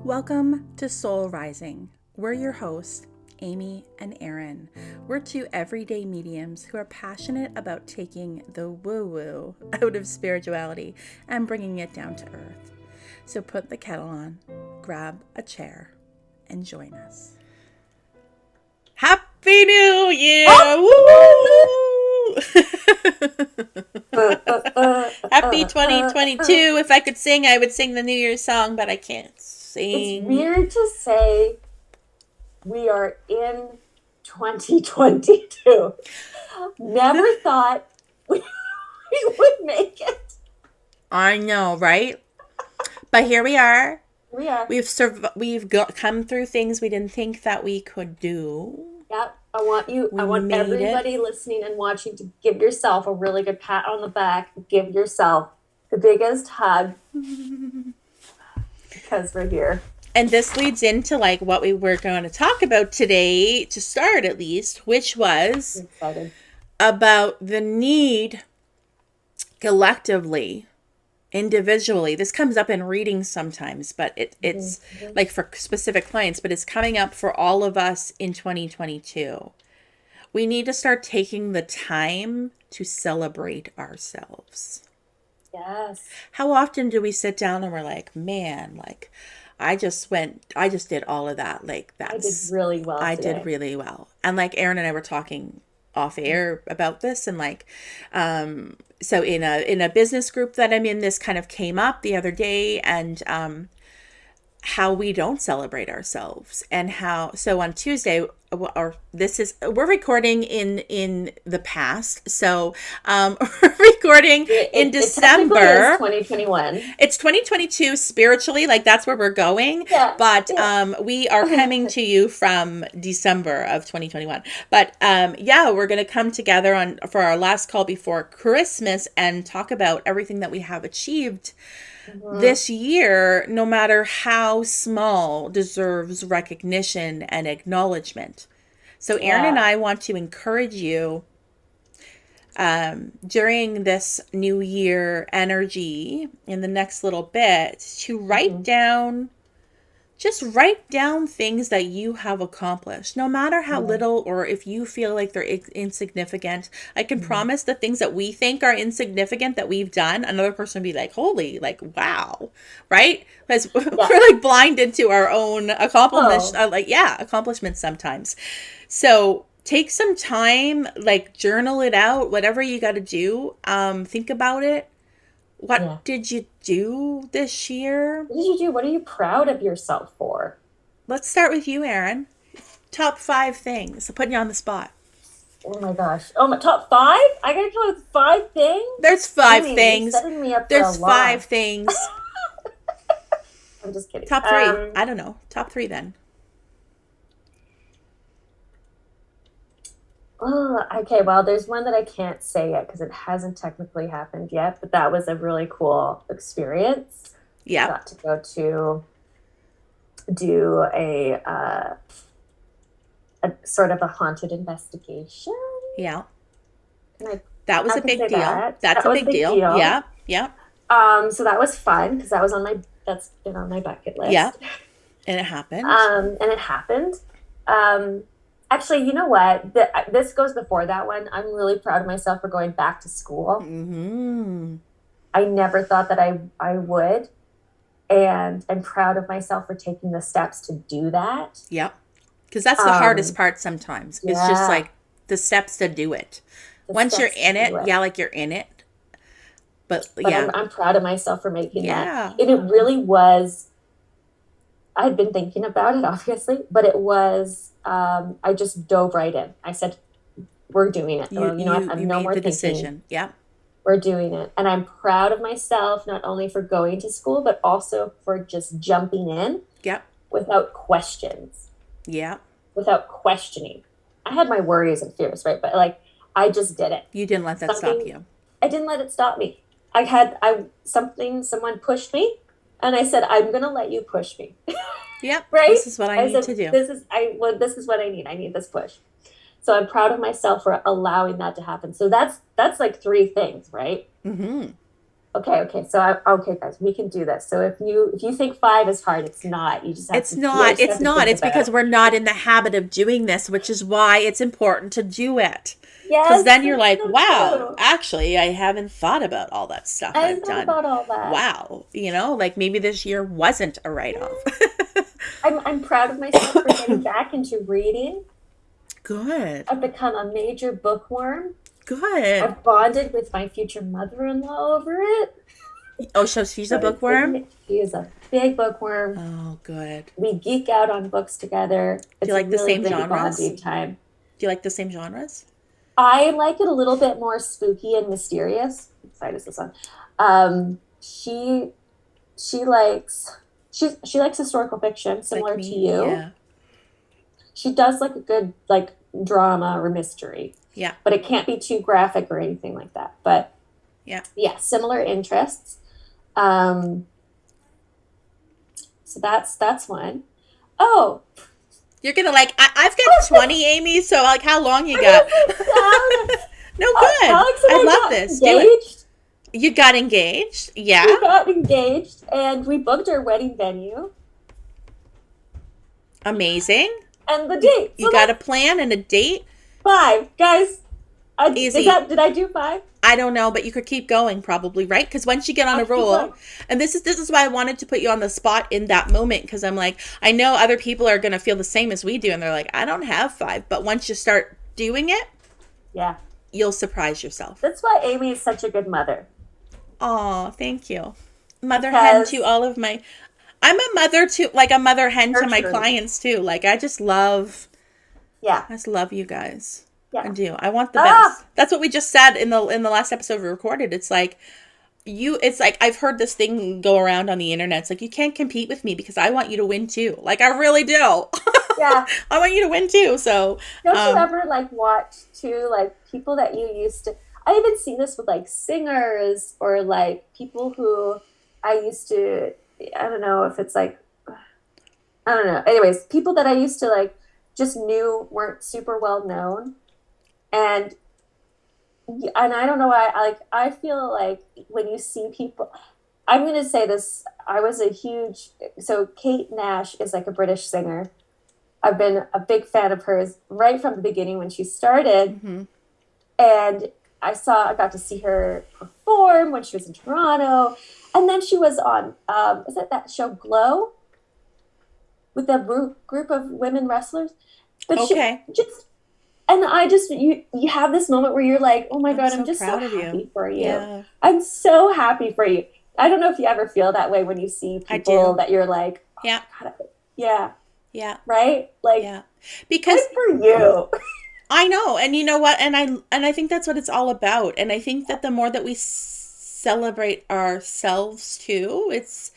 Welcome to Soul Rising. We're your hosts, Amy and Erin. We're two everyday mediums who are passionate about taking the woo-woo out of spirituality and bringing it down to earth. So put the kettle on, grab a chair, and join us. Happy New Year! Woo! Happy 2022. If I could sing, I would sing the New Year's song, but I can't sing. It's weird to say we are in 2022. Never thought we would make it. I know, right? But here we are. We are. We've come through things we didn't think that we could do. Yep. I want everybody listening and watching to give yourself a really good pat on the back. Give yourself the biggest hug because we're here. And this leads into like what we were going to talk about today, to start at least, which was about the need collectively, individually. This comes up in readings sometimes, but it's like for specific clients, but it's coming up for all of us in 2022. We need to start taking the time to celebrate ourselves. Yes. How often do we sit down and we're like, man, like I just did all of that. Like I did really well. I did really well. And like Erin and I were talking off air about this, and like, so in a business group that I'm in, this kind of came up the other day, and how we don't celebrate ourselves, and how, so on Tuesday, we're recording in the past, so we're recording in December. It's 2021. It's 2022 spiritually, like that's where we're going. Yeah, but we are coming to you from December of 2021. But we're gonna come together for our last call before Christmas and talk about everything that we have achieved this year, no matter how small, deserves recognition and acknowledgement. So Erin and I want to encourage you during this new year energy in the next little bit to write down things that you have accomplished, no matter how little, or if you feel like they're insignificant. I can promise the things that we think are insignificant that we've done, another person would be like, holy, like, wow, right? Because we're like blinded to our own accomplishments, accomplishments sometimes. So take some time, like journal it out, whatever you got to do. Think about it. What did you do this year? What did you do? What are you proud of yourself for? Let's start with you, Erin. Top 5 things. I'm putting you on the spot. Oh my gosh. Oh, my top 5? I gotta come up with 5 things? There's 5 things. You're setting me up There's for a 5 lot. things. I'm just kidding. Top 3. I don't know. Top 3 then. Oh, okay. Well, there's one that I can't say yet because it hasn't technically happened yet, but that was a really cool experience. Yeah. I got to go to do a sort of a haunted investigation. Yeah. That was a big deal. That's a big deal. Yeah. Yeah. So that was fun because that's been on my bucket list. Yeah. And it happened. And it happened. Actually, you know what? This goes before that one. I'm really proud of myself for going back to school. Mm-hmm. I never thought that I would. And I'm proud of myself for taking the steps to do that. Yep. Because that's the hardest part sometimes. It's just like the steps to do it. Once you're in it, like you're in it. But yeah. I'm proud of myself for making that. And it really was, I had been thinking about it, obviously, but it was, I just dove right in. I said, we're doing it. You made the decision. Yeah. We're doing it. And I'm proud of myself, not only for going to school, but also for just jumping in. Yep. Without questions. Yeah. Without questioning. I had my worries and fears, right? But like, I just did it. You didn't let that stop you. I didn't let it stop me. Someone pushed me, and I said, I'm going to let you push me. Yep. Right? This is what I need to do. This is what I need. I need this push. So I'm proud of myself for allowing that to happen. So that's like 3 things, right? Mm-hmm. Okay. So okay, guys, we can do this. So if you think five is hard, it's not. You just have It's to you not. just It's have to not. think It's about because it. we're not in the habit of doing this, which is why it's important to do it. Because Yes, then you're that's like, so wow, true. actually, I haven't thought about all that stuff I I've thought done. about all that. Wow. Like maybe this year wasn't a write off. I'm proud of myself for getting back into reading. Good. I've become a major bookworm. Good. I've bonded with my future mother-in-law over it. Oh, so she's a So bookworm? she is a big bookworm. Oh, good. We geek out on books together. Do you It's a like the really same great genres? bonding time. Do you like the same genres? I like it a little bit more spooky and mysterious. What side is this on? Um, she she likes she likes historical fiction, Like similar to me? you. Yeah. She does like a good like drama or mystery, Yeah. but it can't be too graphic or anything like that. But Yeah. yeah, similar interests. Um, so that's one. Oh, You're gonna like, I've got 20, Amy, so like how long you I'm got? gonna sit down. No, good. Alex and I I love got this. Do it. engaged. You got engaged? Yeah. We got engaged and we booked our wedding venue Amazing. and the date. You So got a that's plan and a date? five, guys. Easy. Did I do five? I don't know, but you could keep going probably, right? Because once you get on I'll a keep roll, going. and this is why I wanted to put you on the spot in that moment, because I'm like, I know other people are gonna feel the same as we do, and they're like, I don't have five, but once you start doing it, Yeah. you'll surprise yourself. That's why Amy is such a good mother. Oh, thank you, mother hen to Because all of my. I'm a mother to like a mother hen to my nurturing. clients too. Like Yeah. I just love you guys. I Yeah. do. I want the Ah, best. That's what we just said in the last episode we recorded. It's like I've heard this thing go around on the internet. It's like you can't compete with me because I want you to win too. Like I really do. yeah. I want you to win too. So, Don't you um ever like watch too like people that you used to I even seen this with like singers or like people who I used to I don't know if it's like I don't know. Anyways, people that I used to like just knew weren't super well known and I don't know why I feel like when you see people I'm going to say this I was a huge so Kate Nash is like a British singer. I've been a big fan of hers right from the beginning when she started. mhm. And I got to see her perform when she was in Toronto. And then she was on, is it that show Glow with that group of women wrestlers? But she Okay. just, and I just, you have this moment where you're like, oh my I'm God, I'm so just so proud of you. happy for you. Yeah. I'm so happy for you. I don't know if you ever feel that way when you see I people do. that you're like, oh Yeah. my God, yeah, Yeah. right? Like, Yeah. good Because for you. I know, and you know what, and I think that's what it's all about. And I think that the more that we celebrate ourselves too, it's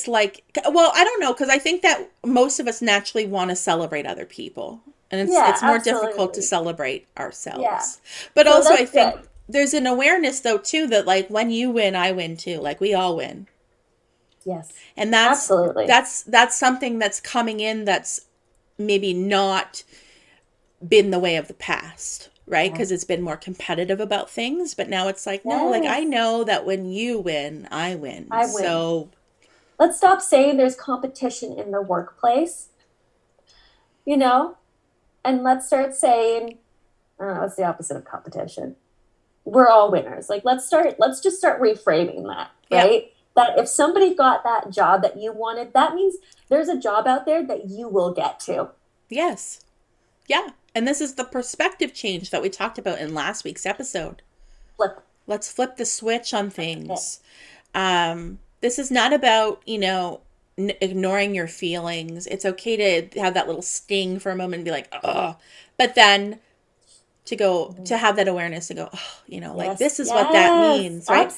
like, well, I don't know, because I think that most of us naturally want to celebrate other people, and Yeah, it's more difficult to absolutely. celebrate Yeah. ourselves. But So also, I that's think good. there's an awareness though too that like when you win, I win too. Like we all win, Yes. and that's Absolutely. that's that's something that's coming in that's maybe not been the way of the past, right? Yeah. Because it's been more competitive about things. But now it's like, no, like I Yes. know that when you win, I win. I win. So, Let's stop saying there's competition in the workplace, you know, and let's start saying, I don't know, what's the opposite of competition? We're all winners. Like let's just start reframing that, yeah, right? That if somebody got that job that you wanted, that means there's a job out there that you will get to. yes, yeah. And this is the perspective change that we talked about in last week's episode. Flip Let's flip the switch on it. things. This is not about, ignoring your feelings. It's okay to have that little sting for a moment and be like, oh, but then to have that awareness to go, oh, like Yes. this is what that Yes. means, right? It's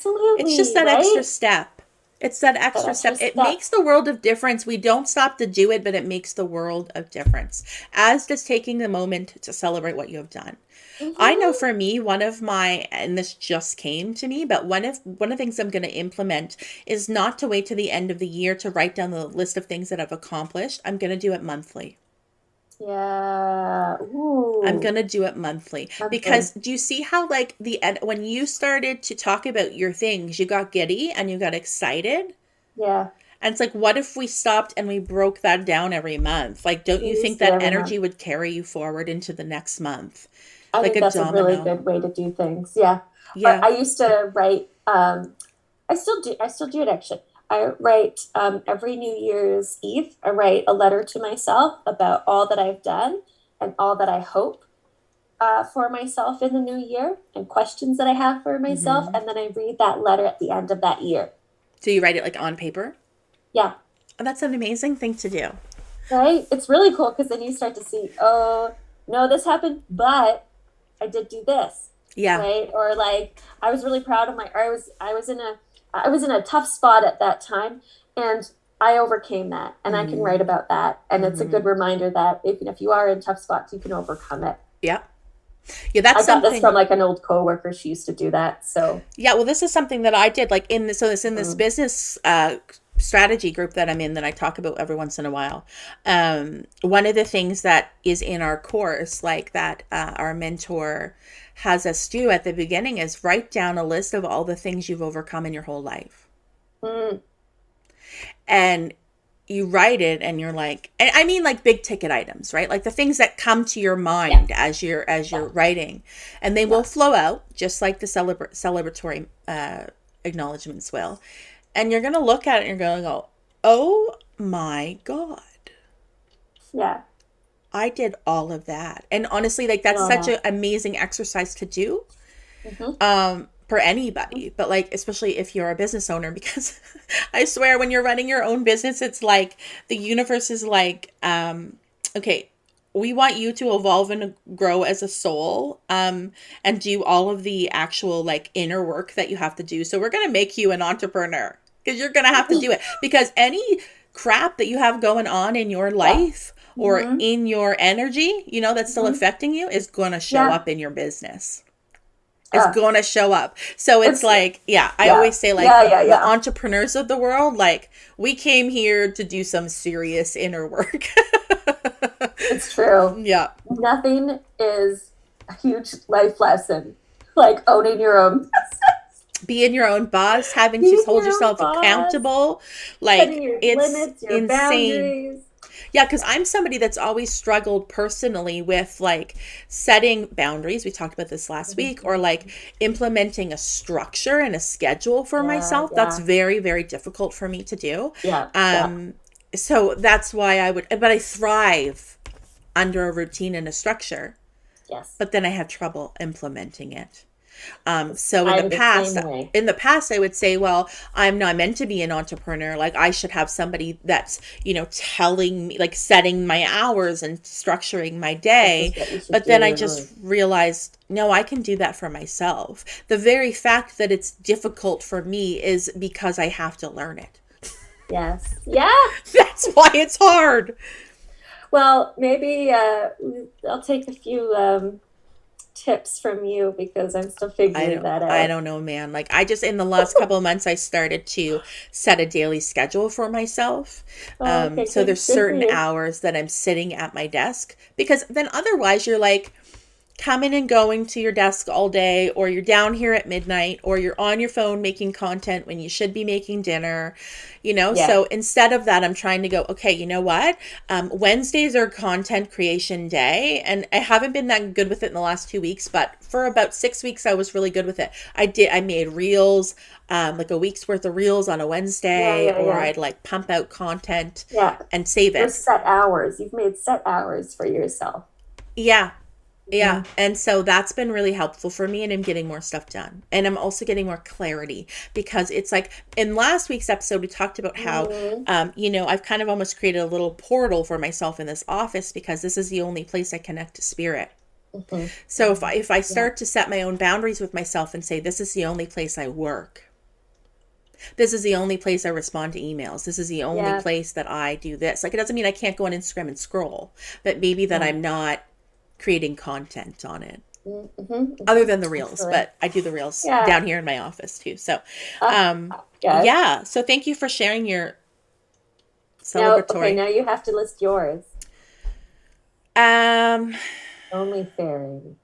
just Absolutely. that extra Right? step. It's that That extra extra step. It step. makes the world of difference. We don't stop to do it, but it makes the world of difference. As does taking the moment to celebrate what you have done. I know Hmm. for me, and this just came to me, but one of the things I'm going to implement is not to wait to the end of the year to write down the list of things that I've accomplished. I'm going to do it monthly. Yeah. I'm Ooh, gonna do it monthly monthly. because do you see how like when you started to talk about your things, you got giddy and you got excited? Yeah. And it's like, what if we stopped and we broke that down every month? Like, don't We you think used to that every month. energy would carry you forward into the next month? I Like think a that's a really domino. good way to do things. Yeah. Or Yeah. I used to write, I still do it actually. I write every New Year's Eve, I write a letter to myself about all that I've done and all that I hope for myself in the new year and questions that I have for myself. Hmm. And then I read that letter at the end of that year. So you write it like on paper? Yeah. Oh, that's an amazing thing to do. Right. It's really cool because then you start to see, oh, no, this happened, but I did do this. Yeah. Right. Or like I was really proud of my, or I was in a tough spot at that time and I overcame that and I can write Hmm. about that. And it's a Hmm. good reminder that even if you are in tough spots, you can overcome it. Yeah. Yeah, that's I got this something. from like an old coworker. She used to do that. So, Yeah, well, this is something that I did like in this. So it's in this mm, business strategy group that I'm in that I talk about every once in a while. One of the things that is in our course, like that our mentor has us do at the beginning, is write down a list of all the things you've overcome in your whole life, mm, and you write it and you're like, and I mean like big ticket items, right? Like the things that come to your yeah, mind as yeah, you're writing, and they will yeah, flow out just like the celebratory acknowledgments will. And you're going to look at it and you're going to go, "Oh my god. yeah. I did all of that." And honestly, like that's All such that. an amazing exercise to do Mm-hmm. for anybody, but like especially if you're a business owner, because I swear when you're running your own business, it's like the universe is like, okay, we want you to evolve and grow as a soul, and do all of the actual like inner work that you have to do. So we're gonna make you an entrepreneur because you're gonna have to do it, because any crap that you have going on in your Yeah. life or Mm-hmm. in your energy, that's still Mm-hmm. affecting you, is gonna show Yeah. up in your business. Is Uh, going to show up. So it's it's like, yeah, I yeah. always say like Yeah, yeah, the yeah. entrepreneurs of the world, like we came here to do some serious inner work. It's true. Yeah. Nothing is a huge life lesson like owning your own, Being your own boss, having to being hold your own yourself boss, accountable, setting like your it's limits, your insane. boundaries. Yeah, because Yeah. I'm somebody that's always struggled personally with like setting boundaries. We talked about this last Mhm, week, or mhm. like implementing a structure and a schedule for Yeah, myself. That's yeah, very, very difficult for me to do. yeah, yeah. Um, so that's why but I thrive under a routine and a structure, Yes. but then I have trouble implementing it. So I'm the same way. in the past, I would say, well, I'm not meant to be an entrepreneur. Like I should have somebody that's, telling me, like setting my hours and structuring my This day. is what you should But then I just do. realized, no, I can do that for myself. The very fact that it's difficult for me is because I have to learn it. Yes. Yeah. That's why it's hard. Well, maybe I'll take a few tips from you because I'm still figuring that I out. don't know, man. Like I just in the last couple of months I started to set a daily schedule for myself. Oh, okay, So good. there's Good for certain you. hours that I'm sitting at my desk, because then otherwise you're like coming and going to your desk all day, or you're down here at midnight, or you're on your phone making content when you should be making dinner. Yeah. So instead of that, I'm trying to go, okay, you know what, Wednesdays are content creation day, and I haven't been that good with it in the last 2 weeks, but for about 6 weeks I was really good with it. I made reels, like a week's worth of reels on a Yeah, Wednesday, yeah, or yeah. I'd like pump out content Yeah. and save Your it. set hours. You've made set hours for yourself. Yeah. Yeah. Mhm. And so that's been really helpful for me, and I'm getting more stuff done. And I'm also getting more clarity, because it's like in last week's episode, we talked about how, Mhm. I've kind of almost created a little portal for myself in this office, because this is the only place I connect to spirit. Mhm. So if Mhm. I Yeah. start to set my own boundaries with myself and say, this is the only place I work, this is the only place I respond to emails, this is the only Yeah. place that I do this. Like, it doesn't mean I can't go on Instagram and scroll, but maybe that Yeah. I'm not creating content on it, Mm-hmm. other Mm-hmm. than the reels. Excellent. But I do the reels Yeah. down here in my office too. So, Uh, um, yes. yeah. So thank you for sharing your Now, okay, celebratory. now you have to list yours. Um, Only fairy.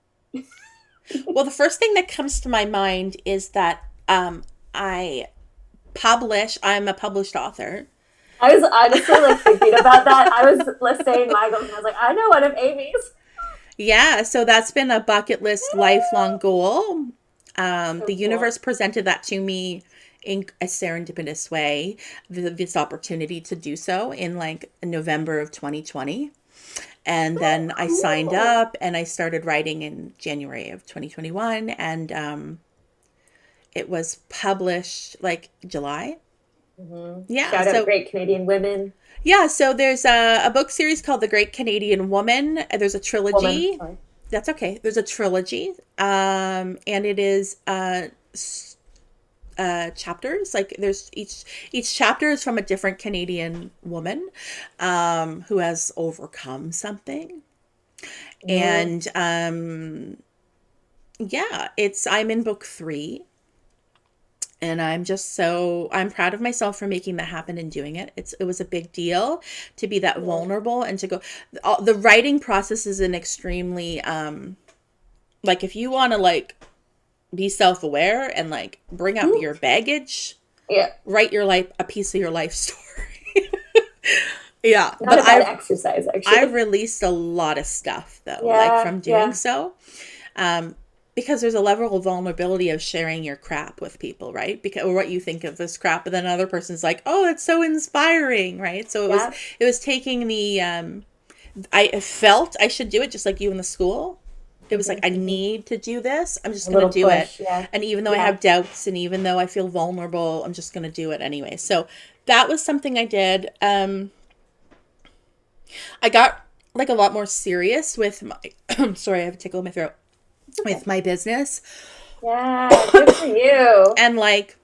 well, the first thing that comes to my mind is that I I'm a published author. I was honestly like thinking about that. I was let's saying my goals, and I was like, I know one of Amy's. Yeah, so that's been a bucket list lifelong goal. So The cool. universe presented that to me in a serendipitous way, this opportunity to do so in like November of 2020. And So then I signed cool. up and I started writing in January of 2021. And it was published like July. Yeah. Shout out So, Great Canadian Women. yeah. So there's a book series called The Great Canadian Woman. There's a Woman, trilogy. sorry. That's okay. There's a trilogy. And it is chapters. Like there's each chapter is from a different Canadian woman who has overcome something. Mm, And yeah, it's I'm in book 3, and I'm proud of myself for making that happen and doing it. It was a big deal to be that yeah. vulnerable and to go. The writing process is an extremely like if you want to like be self-aware and like bring up your baggage, Yeah. write your life a piece of your life story. Yeah, Not but a bad exercise, I've actually. released a lot of stuff though, like Yeah, from doing yeah. so. Um, because there's a level of vulnerability of sharing your crap with people, right? Because or what you think of this crap, but then another person's like, "Oh, it's so inspiring," right? So Yeah. it was taking the I felt I should do it just like you in the school. It was like I Hmm. need to do this. I'm A just going little to do it. push. Yeah. And even though I Yeah. have doubts and even though I feel vulnerable, I'm just going to do it anyway. So that was something I did. I got like a lot more serious with my sorry, I have a tickle in my throat It's okay. with my business. Yeah. Good for you. And like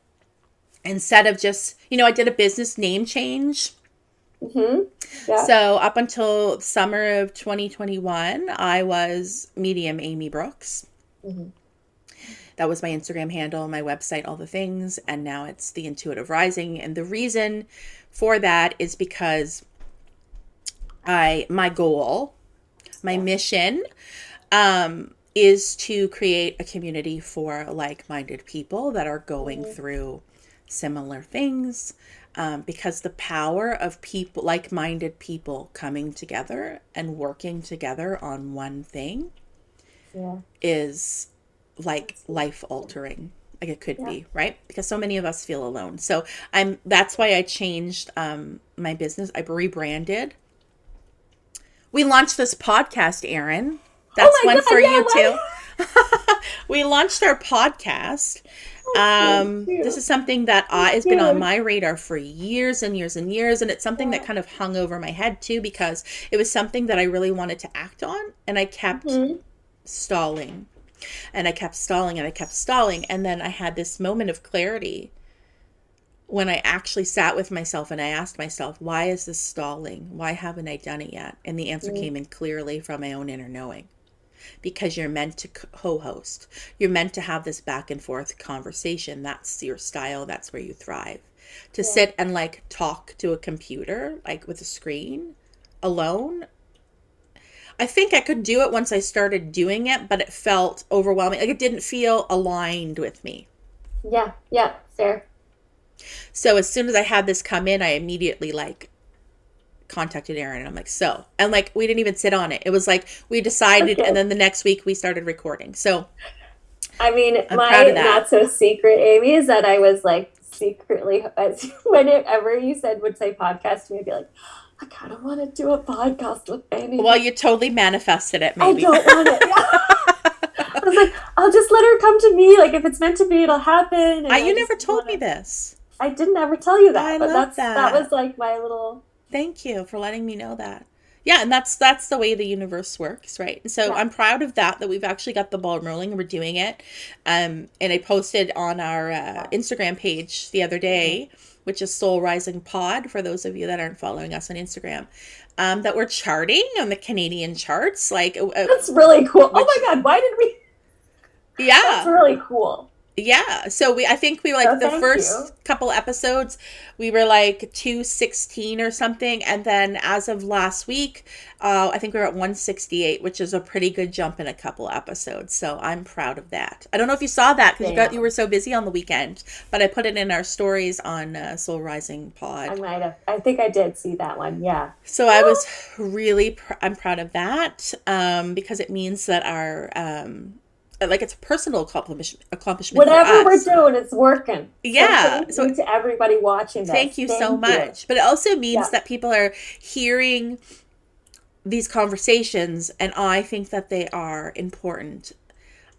instead of just, I did a business name change. Yeah. So up until summer of 2021, I was Medium Amy Brookes. Hmm. That was my Instagram handle, my website, all the things. And now it's the Intuitive Rising. And the reason for that is because my goal, my Yeah. mission, is to create a community for like-minded people that are going Hmm. through similar things. Because the power of people, like-minded people coming together and working together on one thing Yeah. is like That's really life cool. altering. Like it could Yeah. be, right? Because so many of us feel alone. So that's why I changed my business. I rebranded. We launched this podcast, Erin. Oh That's my one God. for Yeah. you What? too. We launched our podcast. That's so This cute. is something that So has been on cute. my radar for years and years and years. And it's something that Yeah. kind of hung over my head too, because it was something that I really wanted to act on. And I kept Hmm. stalling and I kept stalling and I kept stalling. And then I had this moment of clarity when I actually sat with myself and I asked myself, why is this stalling? Why haven't I done it yet? And the answer came in clearly from my own inner knowing. Because you're meant to co-host. You're meant to have this back and forth conversation. That's your style. That's where you thrive. To Yeah. sit and like talk to a computer, like with a screen alone. I think I could do it once I started doing it, but it felt overwhelming. Like it didn't feel aligned with me. Yeah. Yeah. Fair. So as soon as I had this come in, I immediately like contacted Erin and I'm like, so, and like we didn't even sit on it. It was like we decided and Okay. then the next week we started recording. So I mean, I'm proud of my that. not so secret, Amy, is that I was like secretly, whenever you said would say podcast to me, I'd be like, I kind of want to do a podcast with Amy, Well, but you totally manifested it, I maybe. don't want it. Yeah. I was like, I'll just let her come to me. Like if it's meant to be, it'll happen. And I You just never didn't told want me to. this. I didn't ever tell you I that, but love that was that. like my little Thank you for letting me know that. Yeah, and that's the way the universe works, right? And so yeah. I'm proud of that we've actually got the ball rolling and we're doing it. And I posted on our Instagram page the other Mhm. day, which is Soul Rising Pod, for those of you that aren't following us on Instagram, that we're charting on the Canadian charts, That's really cool. Oh which my God, why did we? That's yeah, really cool. Yeah. So I think we So like the thank you. first couple episodes, we were like 216 or something. And then as of last week, I think we were at 168, which is a pretty good jump in a couple episodes. So I'm proud of that. I don't know if you saw that because you were Damn. so busy on the weekend, but I put it in our stories on Soul Rising I Pod. might have. I think I did see that one. Yeah. So I was really, I'm proud of that because it means that our, like it's a personal accomplishment for Whatever we're us. doing, it's working. So Yeah. thank So you to everybody watching thank this. you so Thank you. much. But it also means Yeah. that people are hearing these conversations, and I think that they are important.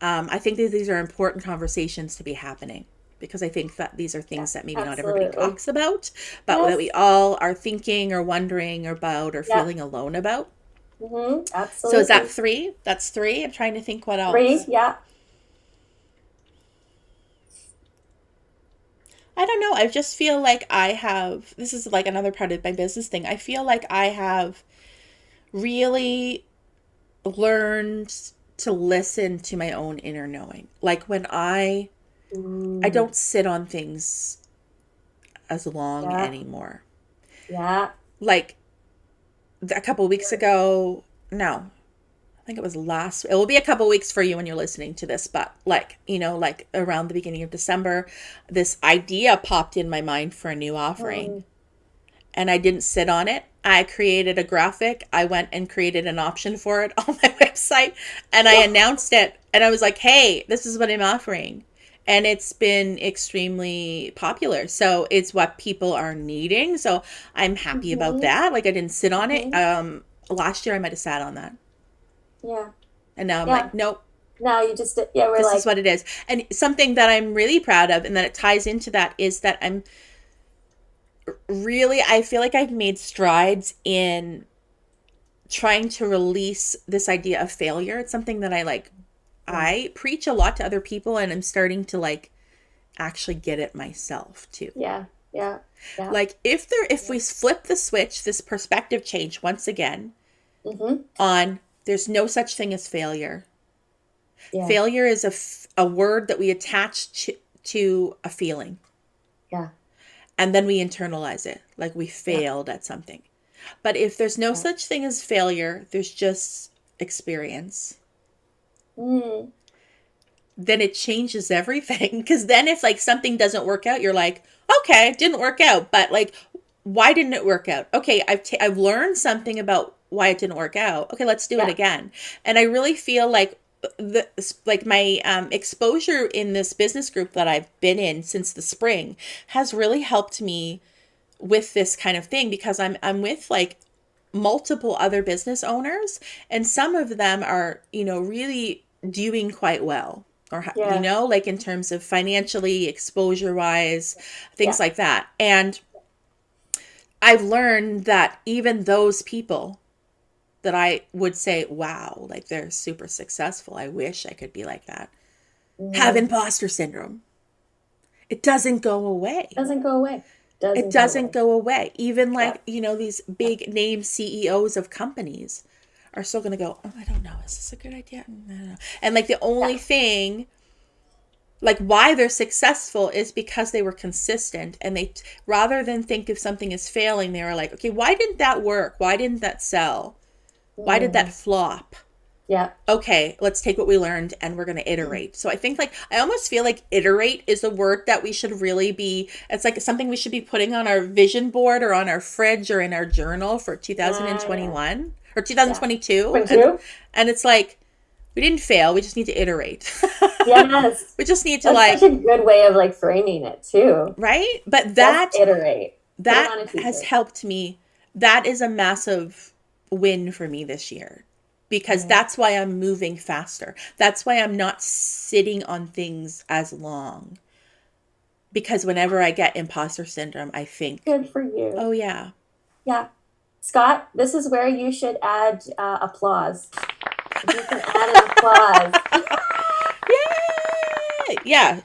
I think that these are important conversations to be happening because I think that these are Yeah. things that maybe not everybody Absolutely. talks about, but that we Yes. all are thinking or wondering about or Yeah. feeling alone about. So is that Absolutely. three? That's three. I'm trying to think what Three. else. Yeah. I don't know. I just feel like I have, this is like another part of my business thing. I feel like I have really learned to listen to my own inner knowing. Like when I Mm, don't sit on things as long yeah. anymore. Yeah. Like a couple weeks ago, no, I think it was last, it will be a couple weeks for you when you're listening to this, but like, like around the beginning of December, this idea popped in my mind for a new offering Mm, and I didn't sit on it. I created a graphic. I went and created an option for it on my website and I announced it. And I was like, hey, this is what I'm offering. And it's been extremely popular. So it's what people are needing. So I'm happy about mm-hmm, that. Like I didn't sit on it. mm-hmm. Last year I might have sat on that. Yeah. And now I'm Yeah. like, nope, Now you just, yeah, we're this is like, what it is. And something that I'm really proud of and that it ties into that is that I feel like I've made strides in trying to release this idea of failure. It's something that yeah, I preach a lot to other people and I'm starting to like actually get it myself too. yeah, yeah, yeah. Like if we flip the switch, this perspective change once again Mm-hmm. on there's no such thing as failure. Yeah, Failure is a word that we attach to a feeling yeah, and then we internalize it like we yeah, failed at something. But if there's no yeah. such thing as failure, there's just experience. Mm, Then it changes everything. Because then if like something doesn't work out, you're like, okay, it didn't work out. But like, why didn't it work out? Okay, I've learned something about why it didn't work out. Okay, let's do it yeah, again. And I really feel like my exposure in this business group that I've been in since the spring has really helped me with this kind of thing because I'm with like multiple other business owners and some of them are, really doing quite well or yeah, like in terms of financially, exposure wise, things yeah. like that. And I've learned that even those people that I would say, wow, like they're super successful. I wish I could be like that. Have Mm. imposter syndrome. It doesn't go away. Doesn't go away. It Doesn't go doesn't away. go away. Even Yeah, like, these yeah. big name CEOs of companies are still going to go, oh, I don't know. Is this a good idea? I don't know. And like the Yeah. only thing, like why they're successful is because they were consistent and rather than think if something is failing, they were like, okay, why didn't that work? Why didn't that sell? Why did that Mm, flop? yeah. Okay, let's take what we learned and we're going to iterate. So I think like I almost feel like iterate is a word that we should really be, it's like something we should be putting on our vision board or on our fridge or in our journal for Yeah. 2021 or Yeah. 2022. Point And two? it's like we didn't fail, we just need to iterate. Yes. We just need to That's such like, a good way of like framing it too. right? But Just that iterate. Put it that on a has t-shirt. helped me. That is a massive win for me this year because Mm, that's why I'm moving faster. That's why I'm not sitting on things as long. Because whenever I get imposter syndrome, I think, good for oh, you. yeah. Yeah. Scott, this is where you should add applause. If you can add an applause. Yay! Yeah,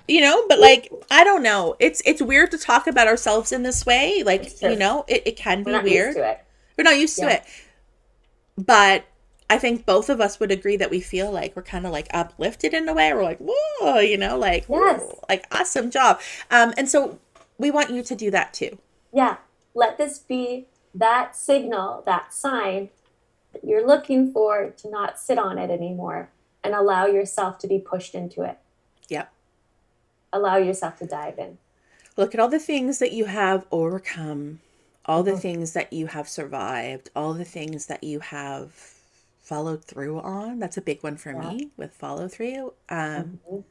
but like, I don't know. It's weird to talk about ourselves in this way. Like, It's true. it can We're be not used weird. to it. We're not used to Yeah. it. But I think both of us would agree that we feel like we're kind of like uplifted in a way. We're like, whoa, like, Yes. whoa, like awesome job. And so we want you to do that too. Yeah. Let this be that signal, that sign that you're looking for to not sit on it anymore and allow yourself to be pushed into it. Yep. Allow yourself to dive in. Look at all the things that you have overcome, all the Mhm. things that you have survived, all the things that you have followed through on. That's a big one for Yeah. me with follow through. Mhm.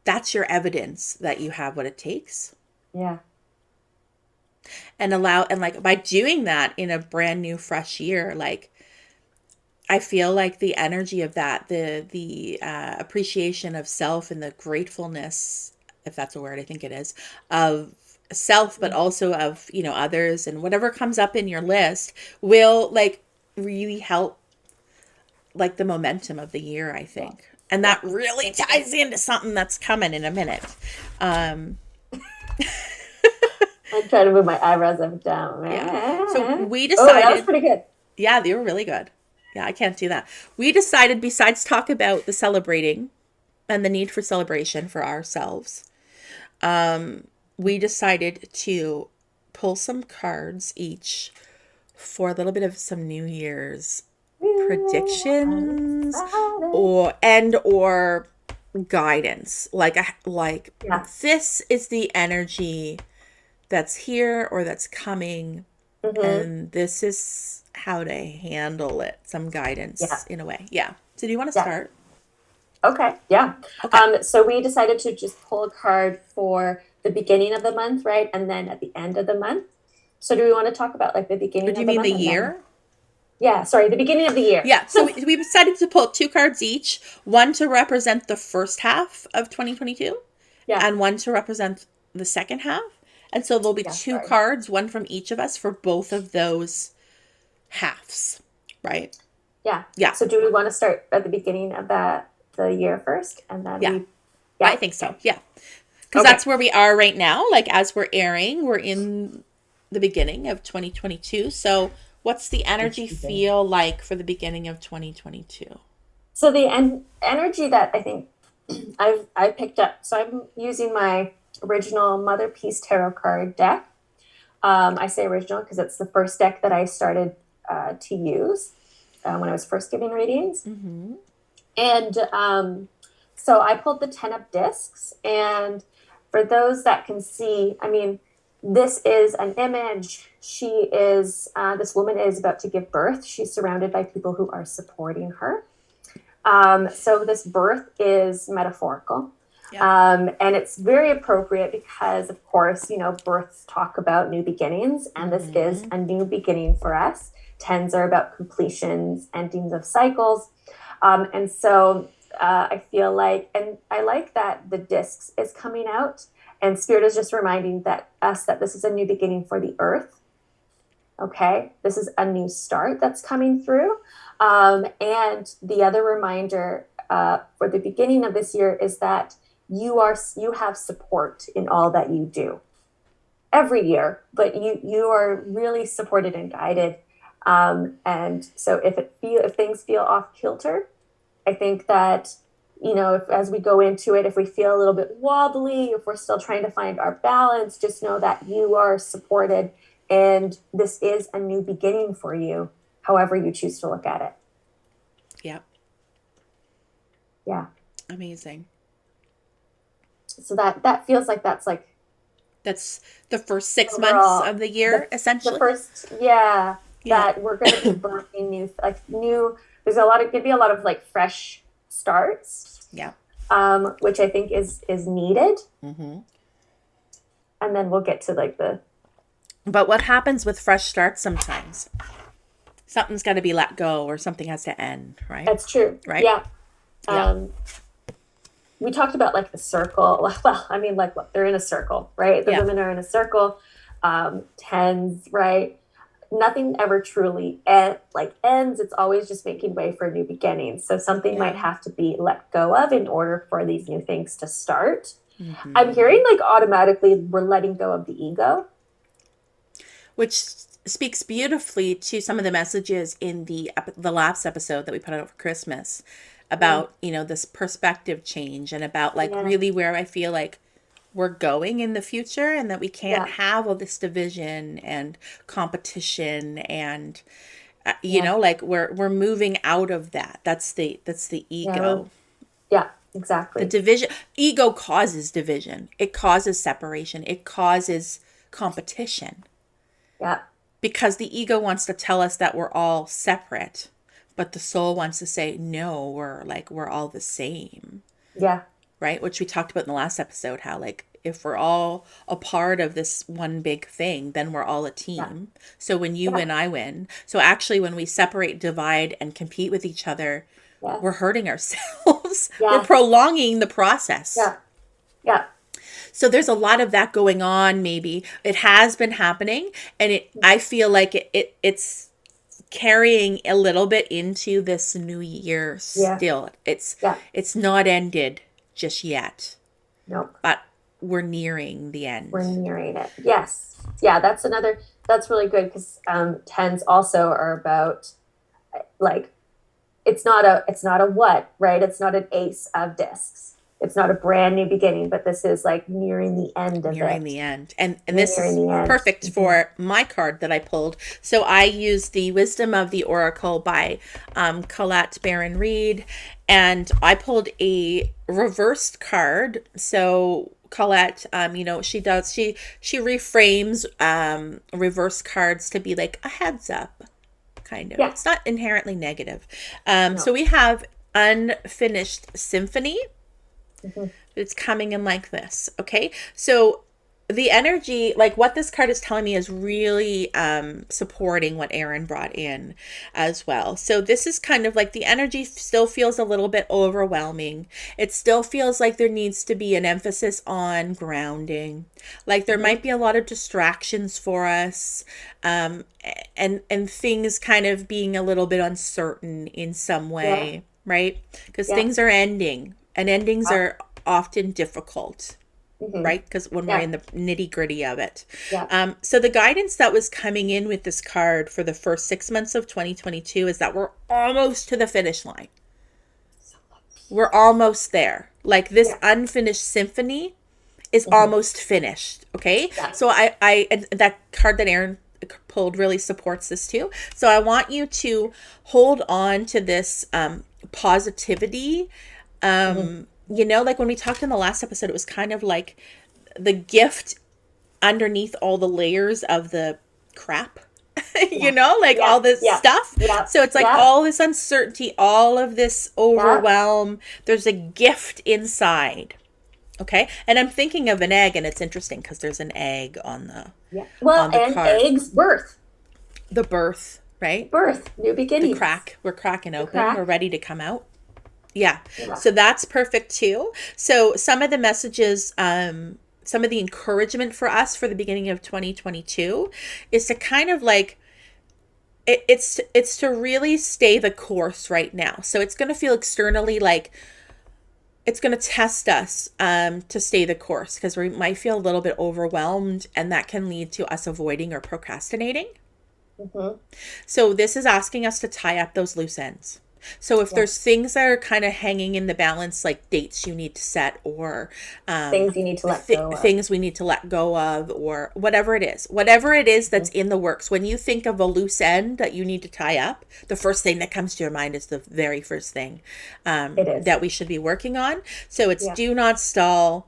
That's your evidence that you have what it takes. Yeah. And like by doing that in a brand new fresh year, like I feel like the energy of that, the appreciation of self and the gratefulness, if that's a word, I think it is, of self, but also of, others and whatever comes up in your list will like really help like the momentum of the year, I Yeah. think. And Yeah. that really ties into something that's coming in a minute. Um, I'm trying to move my eyebrows up and down. yeah. So we Oh, that was decided, pretty good. yeah, they were really good. Yeah, I can't do that. We decided, besides talk about the celebrating and the need for celebration for ourselves, we decided to pull some cards each for a little bit of some New Year's I'm predictions excited. or guidance. Like Yeah. this is the energy that's here or that's coming, Hmm. and this is how to handle it. Some Yeah. guidance in a way. Yeah. So do you want to Yeah. start? Okay. Yeah. Okay. So we decided to just pull a card for the beginning of the month, right? And then at the end of the month. So do we want to talk about like the Or beginning do you of the mean the month and then, year? yeah, sorry, the beginning of the year. Yeah, so we decided to pull two cards each, one to represent the first half of 2022 Yeah. and one to represent the second half. And so there'll be Yeah. two Sorry. cards, one from each of us for both of those halves, right? Yeah. Yeah, So do we want to start at the beginning of the year first and then yeah, we, I yeah. think so. Okay. Yeah, because Okay. that's where we are right now. Like as we're airing, we're in the beginning of 2022. So what's the energy feel like for the beginning of 2022? So the energy that I think I picked up. So I'm using my original Mother Peace Tarot card deck. I say original because it's the first deck that I started to use when I was first giving readings. Mm-hmm. And so I pulled the 10 of discs. And for those that can see, I mean, this is an image. This woman is about to give birth. She's surrounded by people who are supporting her. So this birth is metaphorical. Yeah. And it's very appropriate because, of course, births talk about new beginnings, and this is a new beginning for us. Tens are about completions, endings of cycles. And so I feel like, and I like that the discs is coming out, and Spirit is just reminding us that this is a new beginning for the earth. Okay, this is a new start that's coming through. And the other reminder for the beginning of this year is that you have support in all that you do every year, but you are really supported and guided. And so if things feel off kilter, I think that as we go into it, if we feel a little bit wobbly, if we're still trying to find our balance, just know that you are supported, and this is a new beginning for you, however you choose to look at it. Yep. Yeah. Amazing. So that feels like That's the first 6 months overall of the year, the essentially. first, yeah, Yeah. that we're going to be birthing new. There's going to be a lot of like fresh starts, Yeah. which I think is needed. Mm-hmm. And then we'll get to like But what happens with fresh starts sometimes? Something's got to be let go or something has to end, right? that's true. Right? Yeah. Yeah. We talked about like the circle. Well, I mean, like, look, they're in a circle, right? The Yeah. women are in a circle. Tens, right? Nothing ever truly ends. It's always just making way for new beginnings. So something might Yeah. have to be let go of in order for these new things to start. Mm-hmm. I'm hearing like automatically we're letting go of the ego. Which speaks beautifully to some of the messages in the last episode that we put out for Christmas Mm, about, this perspective change and about like yeah, really where I feel like we're going in the future, and that we can't yeah, have all this division and competition and yeah, like we're moving out of that. That's the yeah, we're, ego. yeah, The exactly. division, ego causes division. It causes separation. It causes competition Yeah, because the ego wants to tell us that we're all separate, but the soul wants to say no, we're all the same, yeah, right? Which we talked about in the last episode, how like if we're all a part of this one big thing, then we're all a yeah, team. So when you yeah, win, I win. So actually when we separate, divide, and compete with each other, yeah, we're hurting ourselves. We're yeah, prolonging the process. yeah, yeah. So there's a lot of that going on. Maybe it has been happening, and I feel like it's carrying a little bit into this new year Yeah, still. yeah. It's not ended just yet, Nope. but we're nearing the We're end. nearing it. Yes. Yeah, that's really good because tens also are about like it's not a what, right? It's not an ace of discs. It's not a brand new beginning, but this is like nearing the end of Nearing it. the end. And We're this nearing is the end. perfect Mhm. for my card that I pulled. So I used the Wisdom of the Oracle by Colette Baron Reed, and I pulled a reversed card. So Colette, she reframes reverse cards to be like a heads up, kind of. Yeah. It's not inherently negative. So No. we have Unfinished Symphony. Mhm. It's coming in like this. Okay. So the energy, like what this card is telling me, is really supporting what Erin brought in as well. So this is kind of like the energy still feels a little bit overwhelming. It still feels like there needs to be an emphasis on grounding. Like there Mhm. might be a lot of distractions for us, um, and things kind of being a little bit uncertain in some Yeah. way, right? Because Yeah. things are ending, and endings Yeah. are often difficult, Mhm. right? Because when we're Yeah. in the nitty gritty of it. Yeah. So the guidance that was coming in with this card for the first 6 months of 2022 is that we're almost to the finish line. We're almost there. Like this Yeah. unfinished symphony is Mhm. almost finished. Okay. Yeah. So and that card that Erin pulled really supports this too. So I want you to hold on to this positivity. Mhm. Like when we talked in the last episode, it was kind of like the gift underneath all the layers of the crap, Yeah. like Yeah. all this Yeah. stuff. Yeah. So it's like Yeah. all this uncertainty, all of this Yeah. overwhelm. There's a gift inside. Okay. And I'm thinking of an egg, and it's interesting because there's an egg on the Yeah. Well, and card. eggs, birth, The birth, right? birth, new The beginnings, crack. We're cracking the open. We're crack. ready to come out. Yeah. Yeah. So that's perfect too. So some of the messages, some of the encouragement for us for the beginning of 2022 is to kind of like it's to really stay the course right now. So it's going to feel externally like it's going to test us to stay the course, because we might feel a little bit overwhelmed, and that can lead to us avoiding or procrastinating. Hmm. So this is asking us to tie up those loose ends. So if Yeah. there's things that are kind of hanging in the balance, like dates you need to set, or Things you need to let go of. things we need to let go of, or whatever it is that's in the works. When you think of a loose end that you need to tie up, the first thing that comes to your mind is the very first thing It is. that we should be working on. So it's Yeah. do not stall.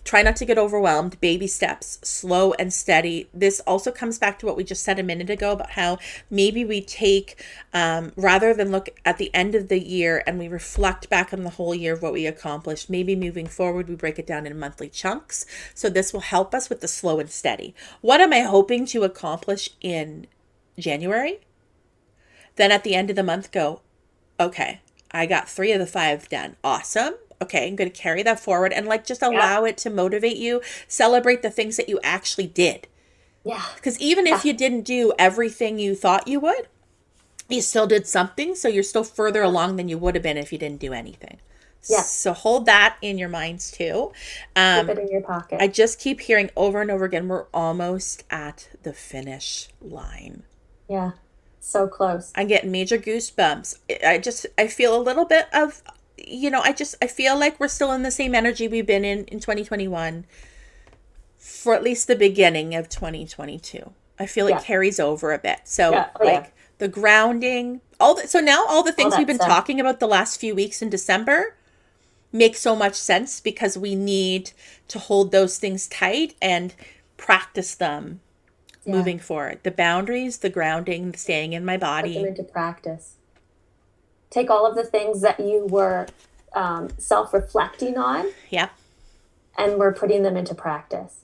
Try not to get overwhelmed. Baby steps, slow and steady. This also comes back to what we just said a minute ago about how maybe we take, rather than look at the end of the year and we reflect back on the whole year of what we accomplished, maybe moving forward, we break it down in monthly chunks. So this will help us with the slow and steady. What am I hoping to accomplish in January? Then at the end of the month, go, okay, I got 3 of the 5 done. Awesome. Okay, I'm going to carry that forward and like just Yeah. allow it to motivate you. Celebrate the things that you actually did. Yeah. Because even if Yeah. you didn't do everything you thought you would, you still did something. So you're still further along than you would have been if you didn't do anything. Yeah. So hold that in your minds too. Keep Um, it in your I pocket. just keep hearing over and over again, we're almost at the finish line. Yeah. So close. I get major goosebumps. I feel a little bit of, I feel like we're still in the same energy we've been in 2021 for at least the beginning of 2022. I feel it Yeah. carries over a bit. So, Yeah. Oh, yeah. like the grounding, so now all the All things we've that been stuff. talking about the last few weeks in December make so much sense because we need to hold those things tight and practice them Yeah. moving forward. The boundaries, the grounding, staying in my Put them body. into practice. Take all of the things that you were self-reflecting on, Yeah. and we're putting them into practice.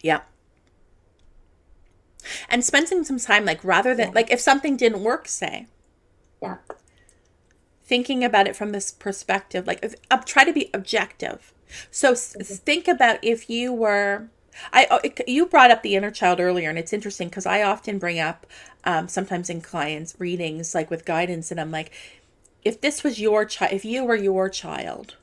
Yeah. And spending some time, like, rather than, Yeah. like, if something didn't work, say, Yeah. thinking about it from this perspective, like, try to be objective. So think about if you were, you brought up the inner child earlier, and it's interesting because I often bring up, sometimes in clients' readings, like with guidance, and I'm like, if this was your child, if you were your child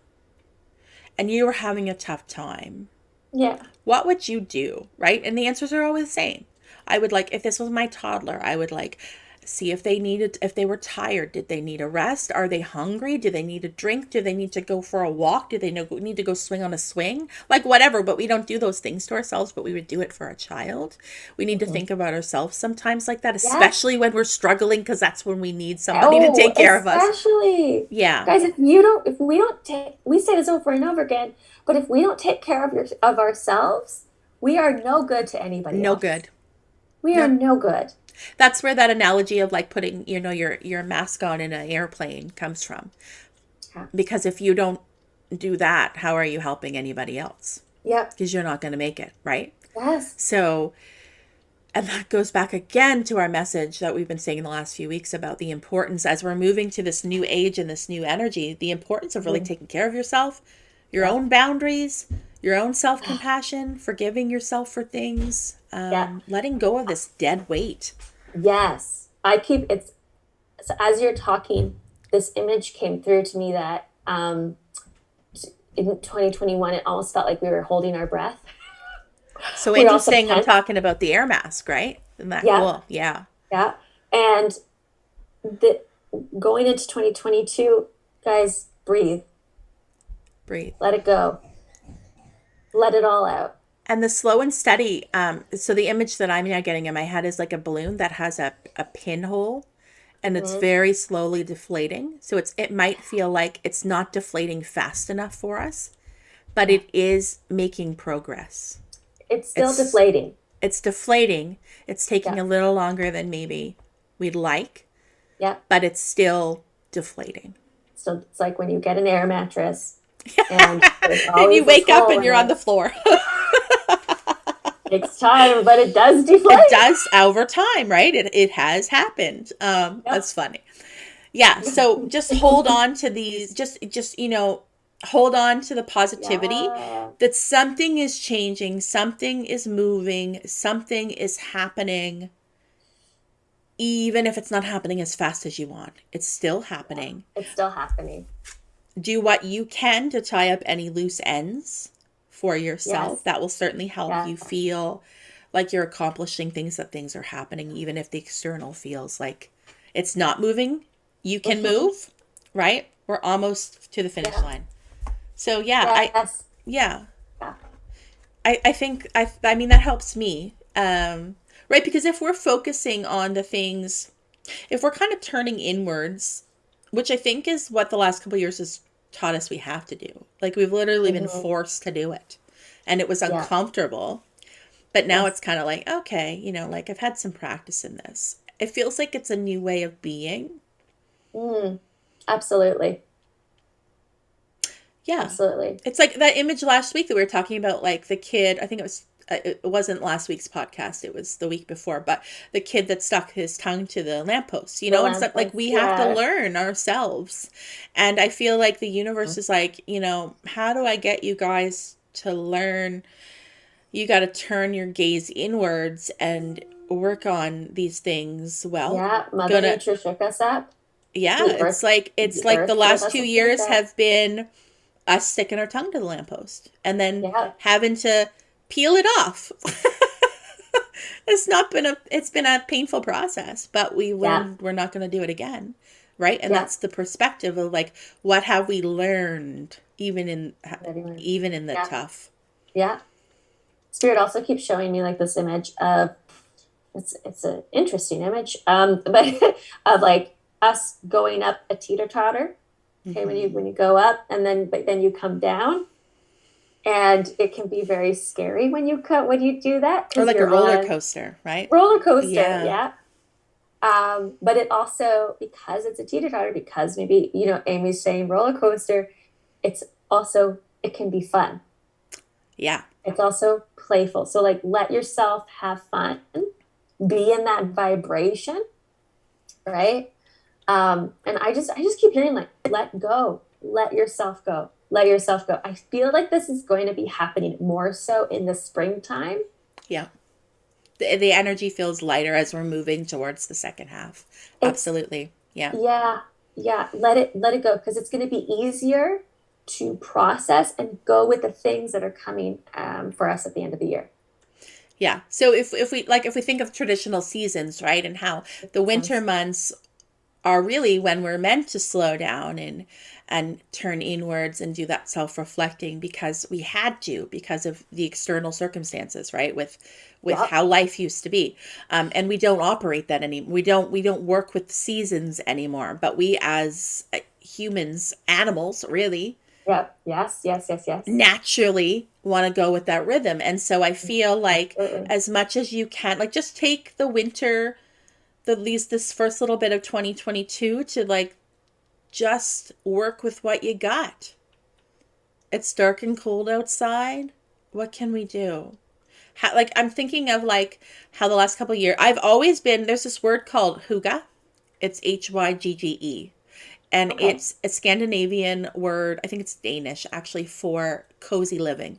and you were having a tough time, Yeah. what would you do? Right? And the answers are always the same. I would like, if this was my toddler, I would like see if they were tired, did they need a rest? Are they hungry? Do they need a drink? Do they need to go for a walk? Do they need to go swing on a swing? Like whatever, but we don't do those things to ourselves, but we would do it for a child. We need to Mhm. think about ourselves sometimes like that, Yes. especially when we're struggling, because that's when we need somebody to Oh, take care of us. especially Yeah. guys, if we don't take, we say this over and over again, but if we don't take care of ourselves, we are no good to anybody No else. good. We are Nope. no good. That's where that analogy of like putting, your mask on in an airplane comes from. Yeah. Because if you don't do that, how are you helping anybody else? Yep. Because you're not going to make it, right? Yes. So, and that goes back again to our message that we've been saying in the last few weeks about the importance as we're moving to this new age and this new energy, the importance of really Mhm. taking care of yourself, your Yep. own boundaries, your own self compassion, forgiving yourself for things, Yep. letting go of this dead weight. Yes. It's so as you're talking, this image came through to me that in 2021 it almost felt like we were holding our breath. So We were also interesting. I'm tense. talking about the air mask, right? Isn't that Yeah. cool? Yeah. Yeah. And the going into 2022, guys, breathe. Breathe. Let it go. Let it all out. And the slow and steady. So the image that I'm now getting in my head is like a balloon that has a pinhole and it's Hmm. very slowly deflating. So it might feel like it's not deflating fast enough for us, but Yeah. it is making progress. It's still It's deflating. it's deflating. It's taking Yeah. a little longer than maybe we'd like, Yeah. but it's still deflating. So it's like when you get an air mattress and there's And you always this wake up hole and in you're on it. the floor. Takes time, but it does It deflate. does over time, right? It has happened. Yep. That's funny. Yeah. So just hold on to these. Just hold on to the positivity Yeah. that something is changing, something is moving, something is happening. Even if it's not happening as fast as you want, it's still Yeah. happening. It's still happening. Do what you can to tie up any loose ends for yourself. Yes. That will certainly help you Yes. feel like you're accomplishing things, that things are happening, even if the external feels like it's not moving. You can Hmm. move, right? We're almost to the finish Yeah. line. So yeah, Yes. yeah, Yeah. I think I mean that helps me. Right? Because if we're focusing on the things, if we're kind of turning inwards, which I think is what the last couple of years has taught us we have to do. Like we've literally been Hmm. forced to do it. And it was Yeah. uncomfortable. But now it's Yes. kind of like, okay, like I've had some practice in this. It feels like it's a new way of being. Mm. Absolutely. Yeah. Absolutely. It's like that image last week that we were talking about, like the kid, I think it wasn't last week's podcast, it was the week before, but the kid that stuck his tongue to the lamppost, The and it's like lamppost. we have to Yeah. learn ourselves. And I feel like the universe is like, how do I get you guys to learn? You got to turn your gaze inwards and work on these things. Well, Yeah. Mother gonna Nature shook us up. Yeah, The earth, it's the like the earth gave last us two a years playset. have been us sticking our tongue to the lamppost and then Yeah, having to peel it off. It's been a painful process, but we yeah, learned we're not going to do it again, right? And yeah. that's the perspective of like what have we learned Everyone. even in the Yeah, tough. yeah. Spirit also keeps showing me like this image of it's an interesting image, but of like us going up a teeter totter. Okay, Hmm. when you go up and then but then you come down, and it can be very scary when when you do that Or because like a you're roller on coaster, right? roller coaster, Yeah. yeah. But it also, because it's a teeter totter, because maybe, Amy's saying roller coaster, it's also, it can be fun. Yeah. It's also playful. So like let yourself have fun, be in that vibration, right? And I just keep hearing like, let go, let yourself go, let yourself go. I feel like this is going to be happening more so in the springtime. Yeah. The energy feels lighter as we're moving towards the second half. It's Absolutely. Yeah. Yeah, yeah, let it go because it's going to be easier to process and go with the things that are coming for us at the end of the year. Yeah. So if we think of traditional seasons, right, and how the Makes winter sense. months are really when we're meant to slow down and turn inwards and do that self-reflecting because we had to because of the external circumstances, right, with Yep. how life used to be. And we don't operate that anymore. We don't work with seasons anymore, but we as humans, animals, really Yep. Yes, yes, yes, yes. naturally want to go with that rhythm. And so I feel like Absolutely. as much as you can, like just take the winter, at least this first little bit of 2022 to like just work with what you got. It's dark and cold outside. What can we do? Like I'm thinking of like how the last couple of years I've always been there's this word called hygge. It's Hygge. And Okay. it's a Scandinavian word. I think it's Danish actually for cozy living.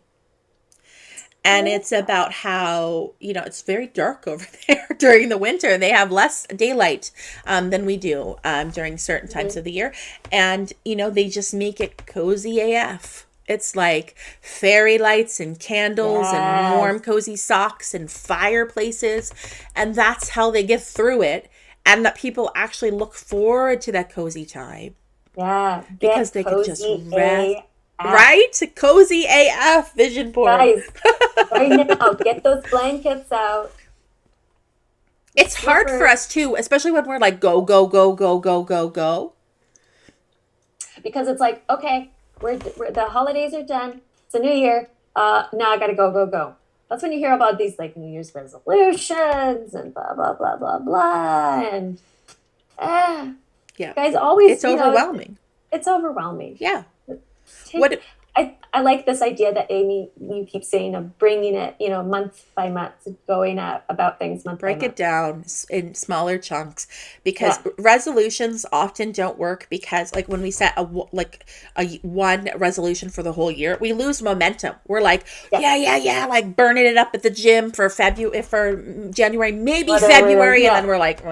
And Oh, it's about how it's very dark over there during the winter and they have less daylight than we do during certain times mhm. of the year, and they just make it cozy af. It's like fairy lights and candles and warm Yes. cozy socks and fireplaces, and that's how they get through it, and that people actually look forward to that cozy time Yeah. because Get they could just cozy rest. AF. Right, cozy af vision board. Guys, right now, get those blankets out, the It's hard for slippers, us too, especially when we're like go go go go go go go. because it's like, okay, the holidays are done. It's a new year. Now I gotta go, go, go. That's when you hear about these like New Year's resolutions and blah blah blah blah blah. And ah, Yeah, guys, always, it's overwhelming. it's overwhelming. Yeah. Take What? I like this idea that Amy, you keep saying, of bringing it, month by month, going about things month by Break it month. down in smaller chunks, because Yeah, resolutions often don't work because like when we set a one resolution for the whole year, we lose momentum. We're like, yeah, yeah, yeah, yeah, like burning it up at the gym for February, for January, maybe whatever it is. February, and then Yeah. we're like,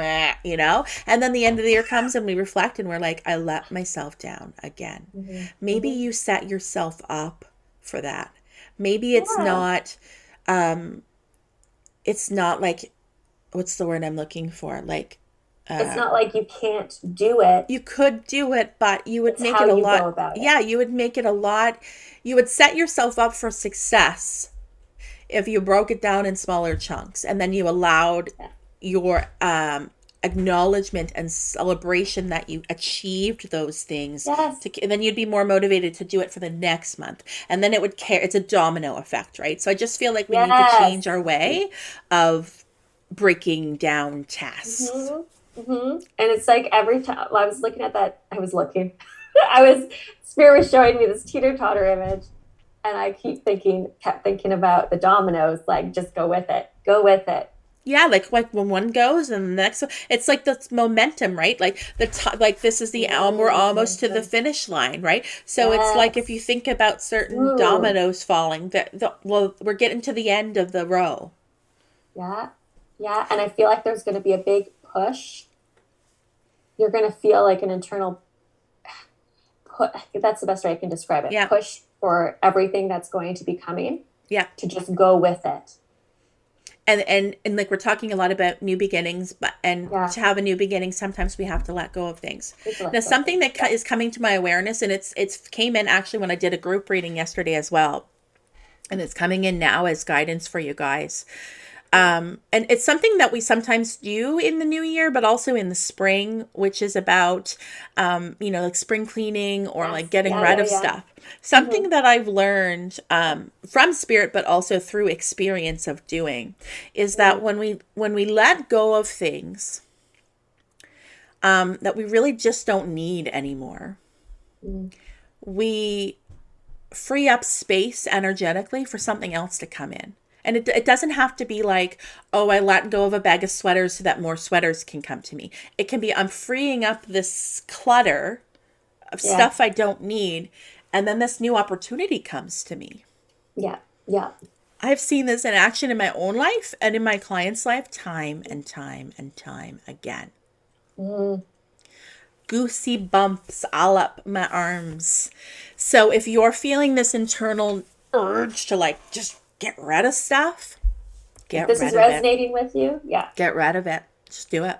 and then the end of the year comes and we reflect and we're like, I let myself down again. Hmm. Maybe Hmm. you set yourself up for that. Maybe Yeah. it's not like, what's the word I'm looking for? Like, It's uh, not like you can't do it. you could do it, but you would It's make how it a you lot. go about it. Yeah, you would make it a lot. You would set yourself up for success if you broke it down in smaller chunks and then you allowed Yeah. your acknowledgement and celebration that you achieved those things Yes. and then you'd be more motivated to do it for the next month, and then it would care. It's a domino effect, right? So I just feel like we need to Yes. change our way of breaking down tasks. Hmm. Hmm. And it's like every time I was looking at that, I was looking, I was, Spirit was showing me this teeter totter image. And I kept thinking about the dominoes, like just go with it, go with it. Yeah, like when one goes and the next one, it's like this momentum, right? Like like this is the we're almost to the Momentum. finish line, right? So it's like if you Yes. think about certain Ooh. dominoes falling, well, we're getting to the end of the row. Yeah. Yeah. And I feel like there's going to be a big push you're going to feel like an internal put. That's the best way I can describe it. Yeah. Push for everything that's going to be coming Yeah. to just go with it. And like we're talking a lot about new beginnings, but and Yeah. to have a new beginning, sometimes we have to let go of things. Need to Now, let go of something things. that is coming to my awareness, and it's came in actually when I did a group reading yesterday as well, and it's coming in now as guidance for you guys. And it's something that we sometimes do in the new year, but also in the spring, which is about, like spring cleaning or like Yes. getting Yeah. rid Yeah. of Yeah. stuff. Hmm. Something that I've learned from spirit, but also through experience of doing, is that when we let go of things that we really just don't need anymore, Mm. we free up space energetically for something else to come in. And it doesn't have to be like, oh, I let go of a bag of sweaters so that more sweaters can come to me. It can be, I'm freeing up this clutter of Yeah. stuff I don't need. And then this new opportunity comes to me. Yeah. Yeah. I've seen this in action in my own life and in my clients' life time and time and time again. Mm. Goosey bumps all up my arms. So if you're feeling this internal urge to like just get rid of stuff, If get this is rid of it. resonating with you, yeah, Get rid of it. Just do it.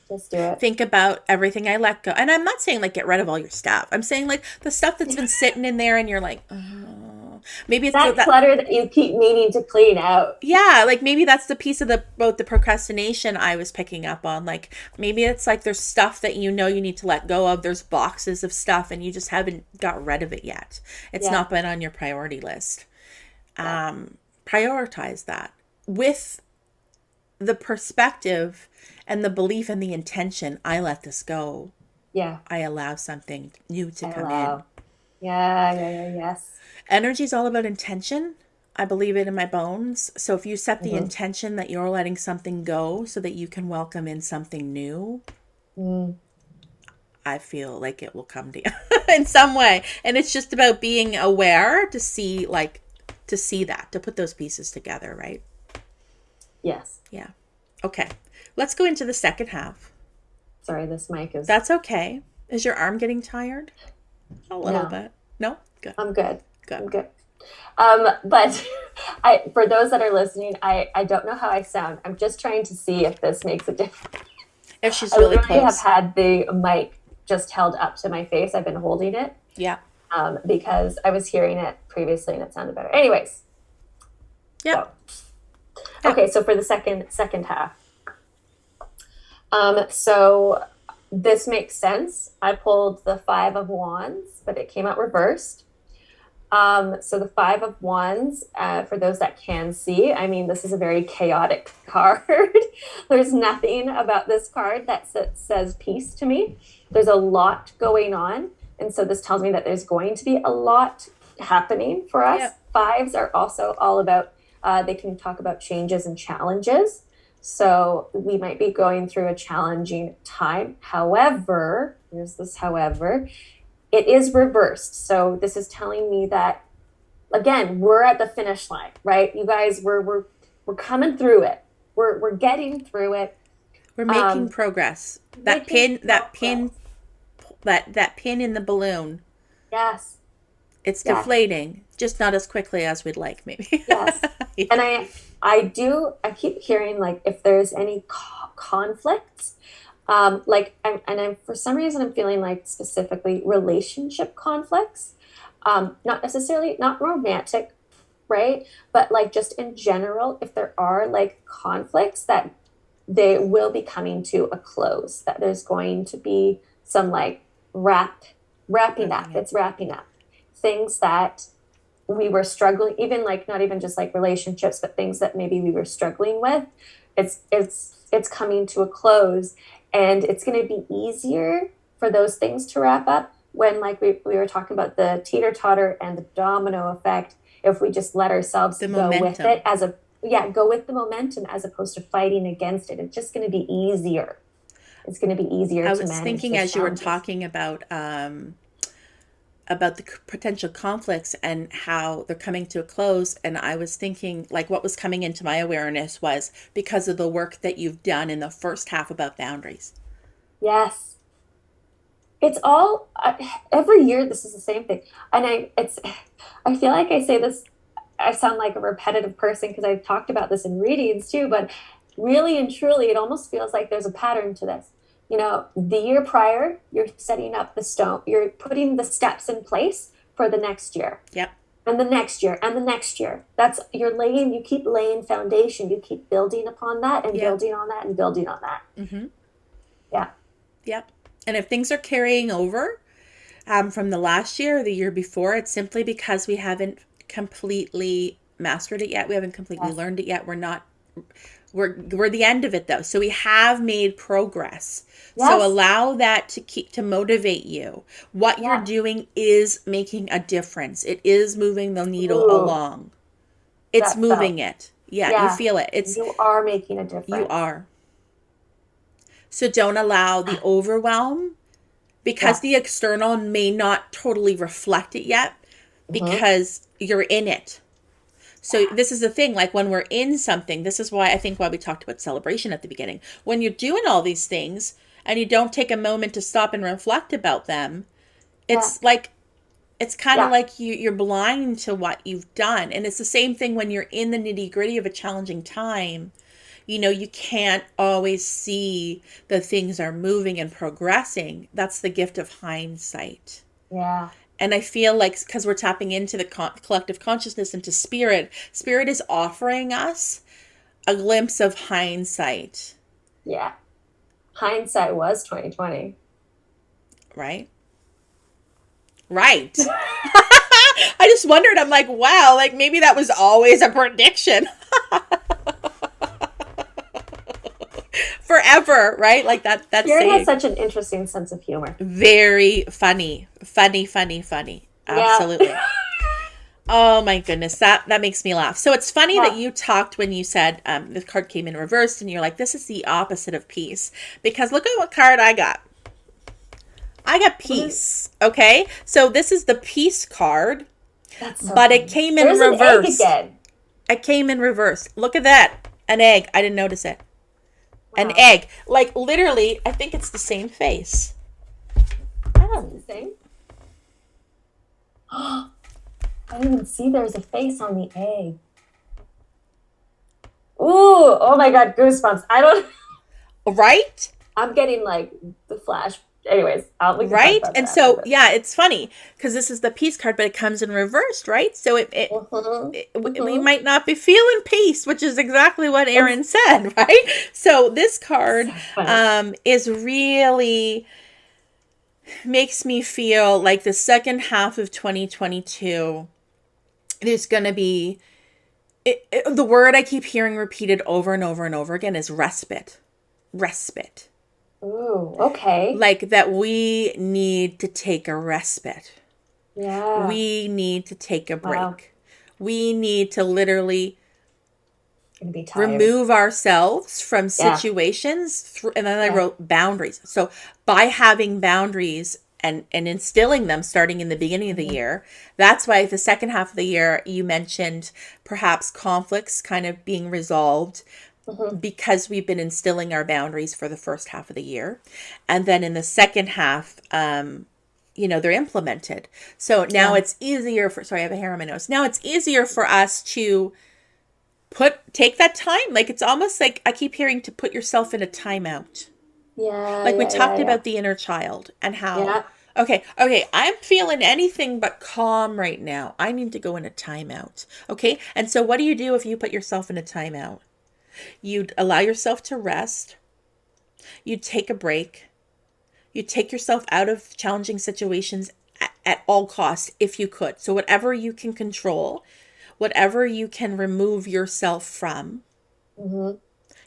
just do it. Think about everything I let go. And I'm not saying like get rid of all your stuff. I'm saying like the stuff that's been sitting in there and you're like, oh. Maybe it's That that. clutter that you keep meaning to clean out. Yeah, like maybe that's the piece of the both the procrastination I was picking up on. Like maybe it's like there's stuff that you know you need to let go of. There's boxes of stuff and you just haven't got rid of it yet. It's Yeah. not been on your priority list. Yeah. Prioritize that with the perspective and the belief and the intention. I let this go. Yeah. I allow something new to I come in. allow. Yeah. Yeah. Yeah. Yes. Energy is all about intention. I believe it in my bones. So if you set the Mm-hmm. intention that you're letting something go so that you can welcome in something new, Mm. I feel like it will come to you in some way. And it's just about being aware to see that, to put those pieces together, right? Yes. Yeah. Okay. Let's go into the second half. Sorry, this mic is. That's okay. Is your arm getting tired? A little No, bit. No? Good. I'm good. Good. I'm good. But for those that are listening, I don't know how I sound. I'm just trying to see if this makes a difference. If she's I really literally have close. had the mic just held up to my face. I've been holding it Yeah. because I was hearing it previously and it sounded better. Anyways, Yeah. so Yeah. okay, so for the second half, so this makes sense. I pulled the Five of Wands, but it came out reversed. So the Five of Wands, for those that can see, I mean, this is a very chaotic card. There's nothing about this card that says peace to me. There's a lot going on. And so this tells me that there's going to be a lot happening for us. Yeah. Fives are also all about, they can talk about changes and challenges. So we might be going through a challenging time. However, here's this however, it is reversed. So this is telling me that again, we're at the finish line, right? You guys, we're coming through it. We're getting through it. We're making progress. That Making pin, that pin, progress. that pin in the balloon, Yes. it's Yes. deflating, just not as quickly as we'd like, maybe. Yes. Yeah. And I keep hearing like if there's any conflicts, like I'm for some reason I'm feeling like specifically relationship conflicts, not necessarily not romantic, right? But like just in general, if there are like conflicts that they will be coming to a close, that there's going to be some like wrapping up. Wrapping up. It's wrapping up things that we were struggling, even like not even just like relationships, but things that maybe we were struggling with. It's coming to a close, and it's going to be easier for those things to wrap up when like we were talking about the teeter totter and the domino effect. If we just let ourselves The go with momentum. it go with the momentum as opposed to fighting against it. It's just going to be easier. It's going to be easier I to was manage thinking those as you were challenges. talking about the potential conflicts and how they're coming to a close, and I was thinking like what was coming into my awareness was because of the work that you've done in the first half about boundaries. Yes. it's all every year this is the same thing. And I feel like I say this, I sound like a repetitive person because I've talked about this in readings too, but really and truly it almost feels like there's a pattern to this. You know, the year prior, you're setting up the stone, you're putting the steps in place for the next year. Yep. And the next year and the next year. That's you're laying, you keep laying foundation, you keep building upon that and Yep. building on that and building on that. Mm-hmm. Yeah. Yep. And if things are carrying over from the last year or the year before, it's simply because we haven't completely mastered it yet. We haven't completely Yes. learned it yet. We're the end of it though. So we have made progress. So Yes. allow that to motivate you. What you're Yeah. doing is making a difference. It is moving the needle Ooh, along. It's that felt. moving it. Yeah, you Yeah. feel it. You are making a You difference. are. So don't allow the overwhelm because Yeah. the external may not totally reflect it yet Hmm. because you're in it. So this is the thing, like when we're in something, this is why we talked about celebration at the beginning. When you're doing all these things and you don't take a moment to stop and reflect about them, Yeah. it's like it's kind of Yeah. like you're blind to what you've done. And it's the same thing when you're in the nitty-gritty of a challenging time. You know, you can't always see that things are moving and progressing. That's the gift of hindsight. Yeah. And I feel like because we're tapping into the collective consciousness, into spirit is offering us a glimpse of hindsight, Yeah. Hindsight was 2020. right? Right. I just wondered, I'm like, wow, like maybe that was always a prediction. Forever, right? Like that's Spirit has saying. such an interesting sense of humor. Very funny. Funny, funny, funny. Yeah. Absolutely. Oh my goodness, that makes me laugh. So it's funny that Yeah. you talked when you said the card came in reversed, and you're like, this is the opposite of peace. Because look at what card I got. I got peace. Okay, so this is the peace card, That's so but it funny. came in There's an egg reversed. again. It came in reversed. Look at that, an egg. I didn't notice it. An Wow. egg, like literally. I think it's the same face. I Is it don't. the same? I didn't even see there's a face on the egg. Ooh, oh my God, goosebumps. I don't, Right. I'm getting like the flash. Anyways, we can talk Right? about And that after so, this. yeah, it's funny because this is the peace card, but it comes in reversed, right? So Mhm, we mhm. might not be feeling peace, which is exactly what It's Erin said, right? So this card so funny. is really makes me feel like the second half of 2022, there's going to be the word I keep hearing repeated over and over and over again is respite. Respite. Ooh, okay. Like that we need to take a respite. Yeah. We need to take a Wow. break. We need to literally Gonna be tired. remove ourselves from Yeah. situations. And then I Yeah. wrote boundaries. So by having boundaries and instilling them starting in the beginning of the Mhm. year, that's why the second half of the year you mentioned perhaps conflicts kind of being resolved Mhm. because we've been instilling our boundaries for the first half of the year. And then in the second half, they're implemented. So now Yeah. it's easier sorry, I have a hair on my nose. Now it's easier for us to take that time. Like it's almost like I keep hearing to put yourself in a timeout. Yeah. Like we Yeah. Yeah. talked Yeah. about the inner child and how, Yeah. okay, I'm feeling anything but calm right now. I need to go in a timeout. Okay. And so what do you do if you put yourself in a timeout? You'd allow yourself to rest. You'd take a break. You'd take yourself out of challenging situations at all costs if you could. So whatever you can control, whatever you can remove yourself from, Hmm.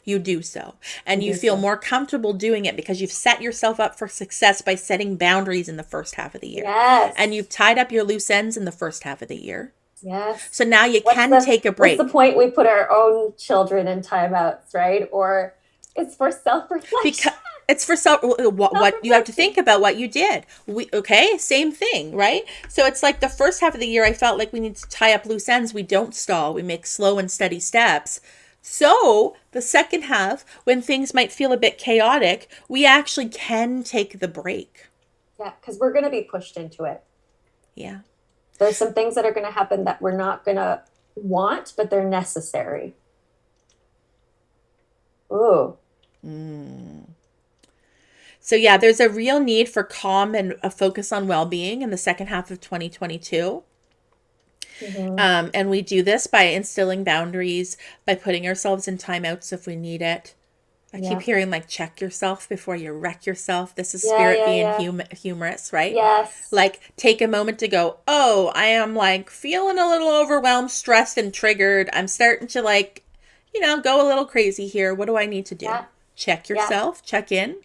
you do so. You And you do feel so. more comfortable doing it because you've set yourself up for success by setting boundaries in the first half of the year. And Yes. you've tied up your loose ends in the first half of the year. Yes. So now you What's can the take a what's the break. point we put our own children in timeouts, right? Or it's for self-reflection. Because it's for what you have to Self-reflection. think about what you did. Same thing, right? So it's like the first half of the year I felt like we need to tie up loose ends. We don't stall. We make slow and steady steps. So the second half, when things might feel a bit chaotic, we actually can take the break. Yeah, because we're going to be pushed into it. Yeah. There's some things that are going to happen that we're not going to want, but they're necessary. Ooh. So yeah, there's a real need for calm and a focus on well-being in the second half of 2022. Hmm. And we do this by instilling boundaries, by putting ourselves in timeouts if we need it. I keep Yeah. hearing like check yourself before you wreck yourself. This is Yeah, spirit yeah, being yeah. humorous, right? Yes. Like take a moment to go, oh, I am like feeling a little overwhelmed, stressed, and triggered. I'm starting to like, go a little crazy here. What do I need to do? Yeah. Check Yeah. yourself, check in.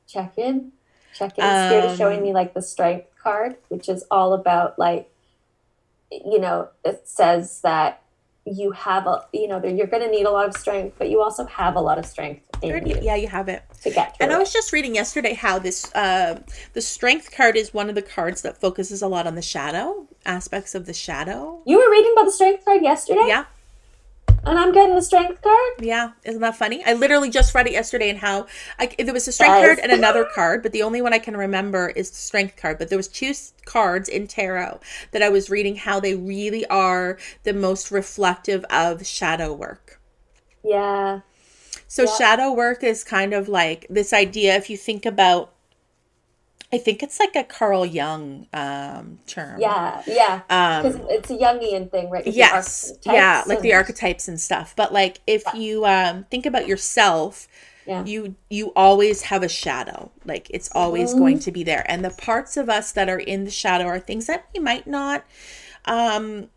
Check in. Check in. Spirit is showing Um, me like the strength card, which is all about like, it says that you have you're going to need a lot of strength, but you also have a lot of strength in you yeah, you have it. to get And through I it. was just reading yesterday how the strength card is one of the cards that focuses a lot on the shadow aspects of the shadow. You were reading about the strength card yesterday, Yeah, and I'm getting the strength card. yeah, isn't that funny? I literally just read it yesterday, and how there was a strength card Guys. and another card, but the only one I can remember is the strength card. But there was two cards in tarot that I was reading how they really are the most reflective of shadow work. Yeah. So Yeah. shadow work is kind of like this idea. If you think about, I think it's like a Carl Jung term. Yeah. Yeah. Because Um, it's a Jungian thing, right? With the yes, yeah, archetypes like the and archetypes and stuff. But like if yeah. you think about yourself, Yeah. you always have a shadow. Like it's always going Hmm. to be there. And the parts of us that are in the shadow are things that we um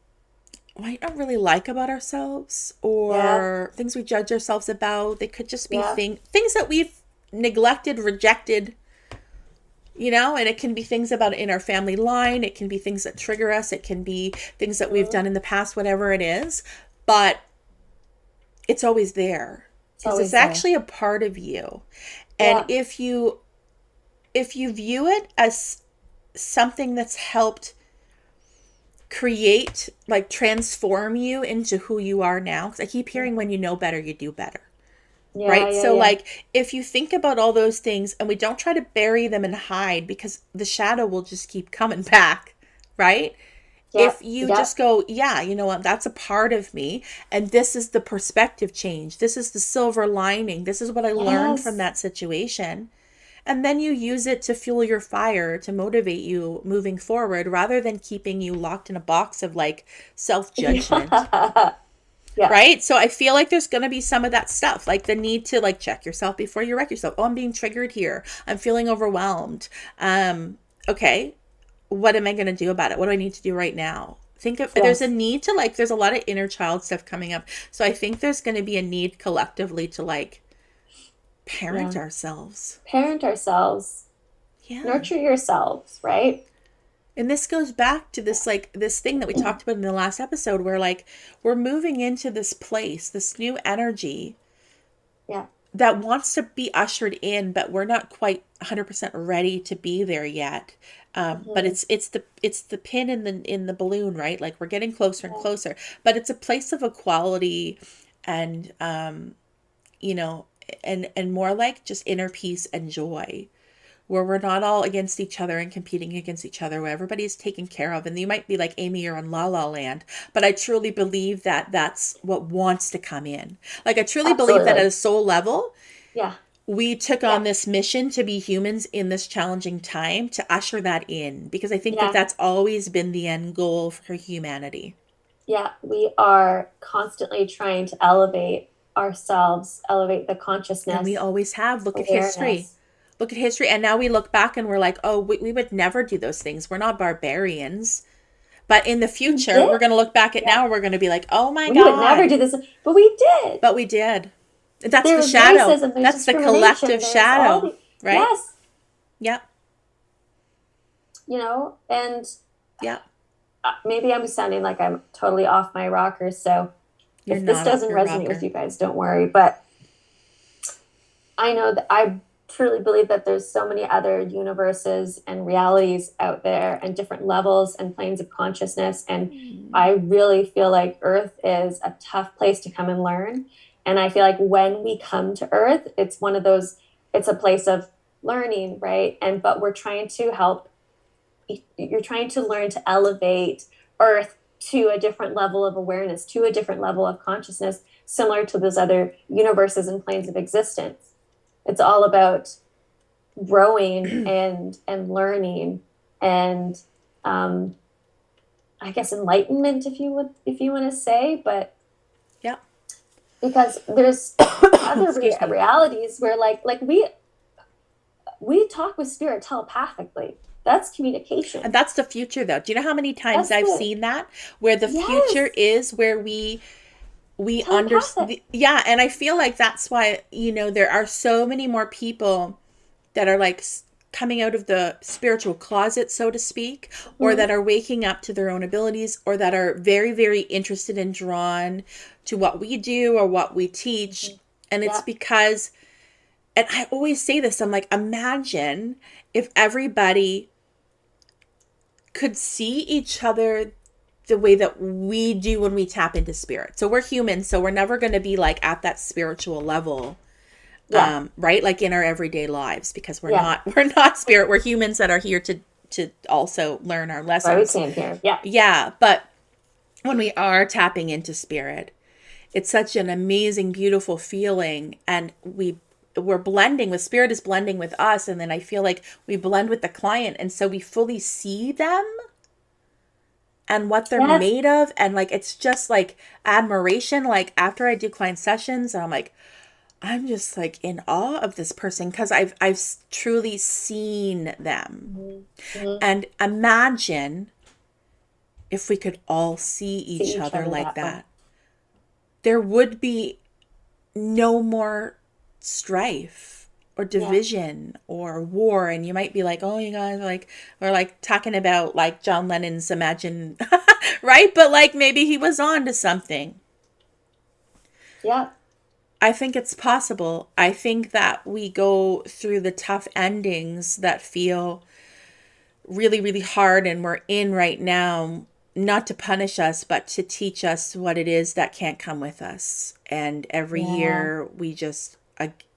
might not really like about ourselves, Yeah. or things we judge ourselves about. They could just be Yeah. things that we've neglected, rejected, and it can be things about in our family line. It can be things that trigger us. It can be things that we've Hmm. done in the past, whatever it is. But it's always there It's because it's always there. actually a part of you. And Yeah. if you view it as something that's helped create, like transform you into who you are now, because I keep hearing when you know better, you do better. Yeah. Right? Yeah. So, Yeah. like, if you think about all those things and we don't try to bury them and hide because the shadow will just keep coming back, right? Yeah. If you Yeah. just go, yeah, you know what, that's a part of me, and this is the perspective change, this is the silver lining, this is what I learned from Yes. that situation. And then you use it to fuel your fire, to motivate you moving forward, rather than keeping you locked in a box of like self judgment. Yeah. Yeah. Right? So I feel like there's going to be some of that stuff, like the need to like check yourself before you wreck yourself. Oh, I'm being triggered here. I'm feeling overwhelmed. Okay, what am I going to do about it? What do I need to do right now? Think of there's a Yes. need to like there's a lot of inner child stuff coming up. So I think there's going to be a need collectively to like parent Yeah. ourselves. Parent ourselves, Yeah. nurture yourselves, right? And this goes back to this like this thing that we talked about in the last episode where like we're moving into this place, this new energy Yeah. that wants to be ushered in, but we're not quite 100% ready to be there yet. But Hmm. it's the pin in the balloon, right? Like we're getting closer and Yeah. closer. But it's a place of equality, and you know, and more like just inner peace and joy, where we're not all against each other and competing against each other, where everybody's taken care of. And you might be like, Amy, you're on La La Land, but I truly believe that that's what wants to come in. Like, I truly believe that at Absolutely. a soul level, Yeah. we took on Yeah. this mission to be humans in this challenging time to usher that in, because I think that Yeah. that's always been the end goal for humanity. Yeah. We are constantly trying to elevate ourselves, elevate the And we consciousness, always have. Look at history. awareness. Look at history. And now we look back and we're like, oh, we would never do those things. We're not barbarians. But in the We future, did. we're going to look back at Yeah. now, we're going to be like, oh my We would never God. do this, but we did. But we did. That's the There was shadow. racism, there's That's the discrimination, collective there's all shadow, the, right? yes, Yep. and Yep. maybe I'm sounding like I'm totally off my rocker. So You're if this not off doesn't your resonate with rocker. you guys, don't worry. But I know that I truly believe that there's so many other universes and realities out there and different levels and planes of consciousness. And I really feel like Earth is a tough place to come and learn. And I feel like when we come to Earth, it's one of those, it's a place of learning, right? And but we're trying to help, you're trying to learn to elevate Earth to a different level of awareness, to a different level of consciousness, similar to those other universes and planes of existence. It's all about growing and learning and I guess enlightenment, if you want to say, but Yeah. because there's other Excuse me. realities where like we talk with spirit telepathically. That's communication. And that's the future, though. Do you know how many times That's I've the seen that, where the future yes, is where we telepathic. understand? Yeah, and I feel like that's why, there are so many more people that are like coming out of the spiritual closet, so to speak, or Mm-hmm. that are waking up to their own abilities, or that are very, very interested and drawn to what we do or what we teach. And it's Yeah, because, and I always say this, I'm like, imagine if everybody could see each other the way that we do when we tap into spirit. So we're humans, so we're never going to be like at that spiritual level, yeah, right? Like in our everyday lives, because we're yeah. not we're not spirit. We're humans that are here to also learn our Why we lessons. came here. Yeah, Yeah, but when we are tapping into spirit, it's such an amazing, beautiful feeling, and we're blending with spirit is blending with us, and then I feel like we blend with the client, and so we fully see them and what they're yes, made of, and like it's just like admiration. Like after I do client sessions, I'm like, I'm just like in awe of this person because I've truly seen them. mm-hmm. And imagine if we could all see See each each other other like that way. that. There would be no more strife or Yeah, division or war, and you might be like, oh, you guys, like we're like talking about like John Lennon's Imagine, right? But like maybe he was on to something. yeah, I think it's possible. I think that we go through the tough endings that feel really, really hard, and we're in right now, not to punish us, but to teach us what it is that can't come with us. And every yeah, year we just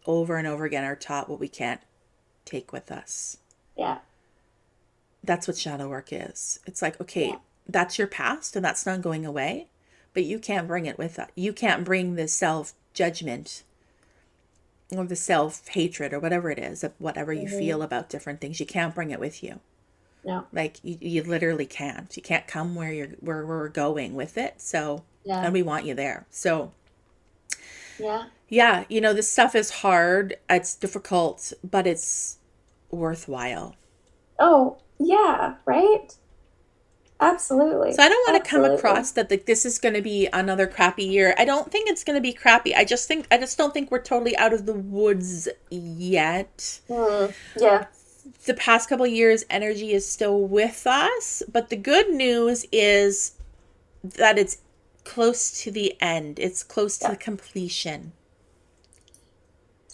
over and over again are taught what we can't take with us. yeah, That's what shadow work is. It's like, yeah, okay, that's your past and that's not going away, but you can't bring it with us. You can't bring the self judgment or the self hatred or whatever it is, whatever you mm-hmm. feel about different things. You can't bring it with you. No, Like you literally can't. You can't come where we're going with it. So, yeah, and we want you there. So, yeah. yeah, this stuff is hard. It's difficult, but it's worthwhile. Oh, yeah, right? So Absolutely. I don't want to come Absolutely. across that like this is going to be another crappy year. I don't think it's going to be crappy. I just don't think we're totally out of the woods yet. Mm, yeah, The past couple of years energy is still with us, but the good news is that it's close to the end. It's close to yeah, completion.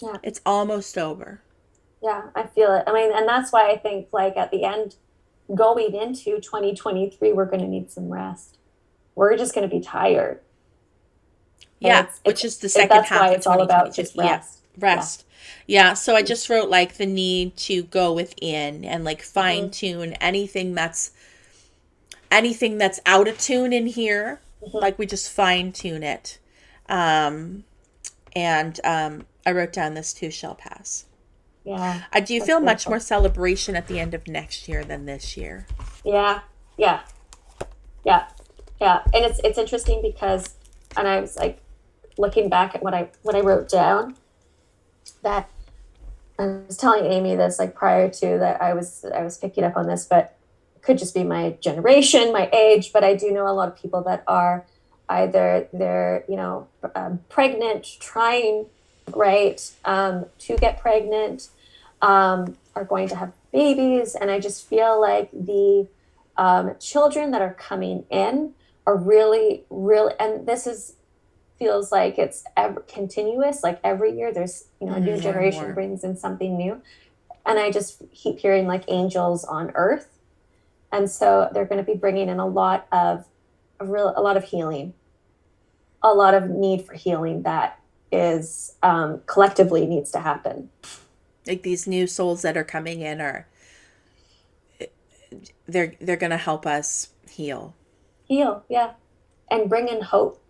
yeah, It's almost over. yeah. I feel it. I mean, and that's why I think like at the end, going into 2023, we're going to need some rest. We're just going to be tired. And Yeah, which is the second that's why half of it's all about 2022. just Yeah, rest. Yeah. rest. Yeah, so I just wrote like the need to go within and like fine Hmm. tune anything that's out of tune in here. Hmm. Like we just fine tune it. Um and I wrote down this too shall pass. Yeah. I do That's feel much more beautiful. celebration at the end of next year than this year. Yeah. Yeah. Yeah. Yeah. And it's interesting because, and I was like looking back at what I wrote down, that I was telling Amy this like prior to that I was picking up on this, but it could just be my generation, my age. But I do know a lot of people that are either they're pregnant, trying right to get pregnant, are going to have babies, and I just feel like the children that are coming in are really, really, and this is feels like it's continuous. Like every year, there's a new More and generation more. brings in something new, and I just keep hearing like angels on Earth, and so they're going to be bringing in a lot of healing, a lot of need for healing that is collectively needs to happen. Like these new souls that are coming in are they're gonna help us heal. Heal, yeah, and bring in hope.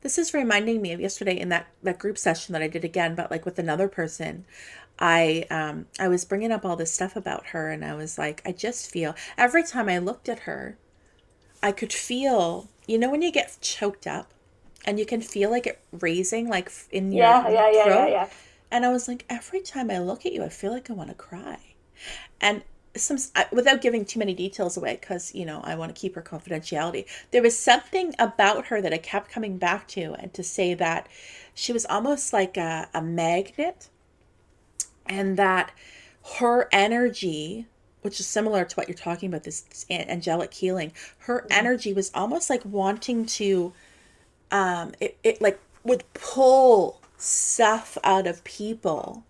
This is reminding me of yesterday in that group session that I did again, but like with another person. I was bringing up all this stuff about her, and I was like, I just feel every time I looked at her, I could feel, you know, when you get choked up and you can feel like it raising like in your Yeah, yeah, yeah, yeah, throat. yeah. And I was like, every time I look at you, I feel like I want to cry. And without giving too many details away, because, you know, I want to keep her confidentiality, there was something about her that I kept coming back to, and to say that she was almost like a magnet, and that her energy, which is similar to what you're talking about, this angelic healing, her Mhm. energy was almost like wanting to, it like would pull stuff out of people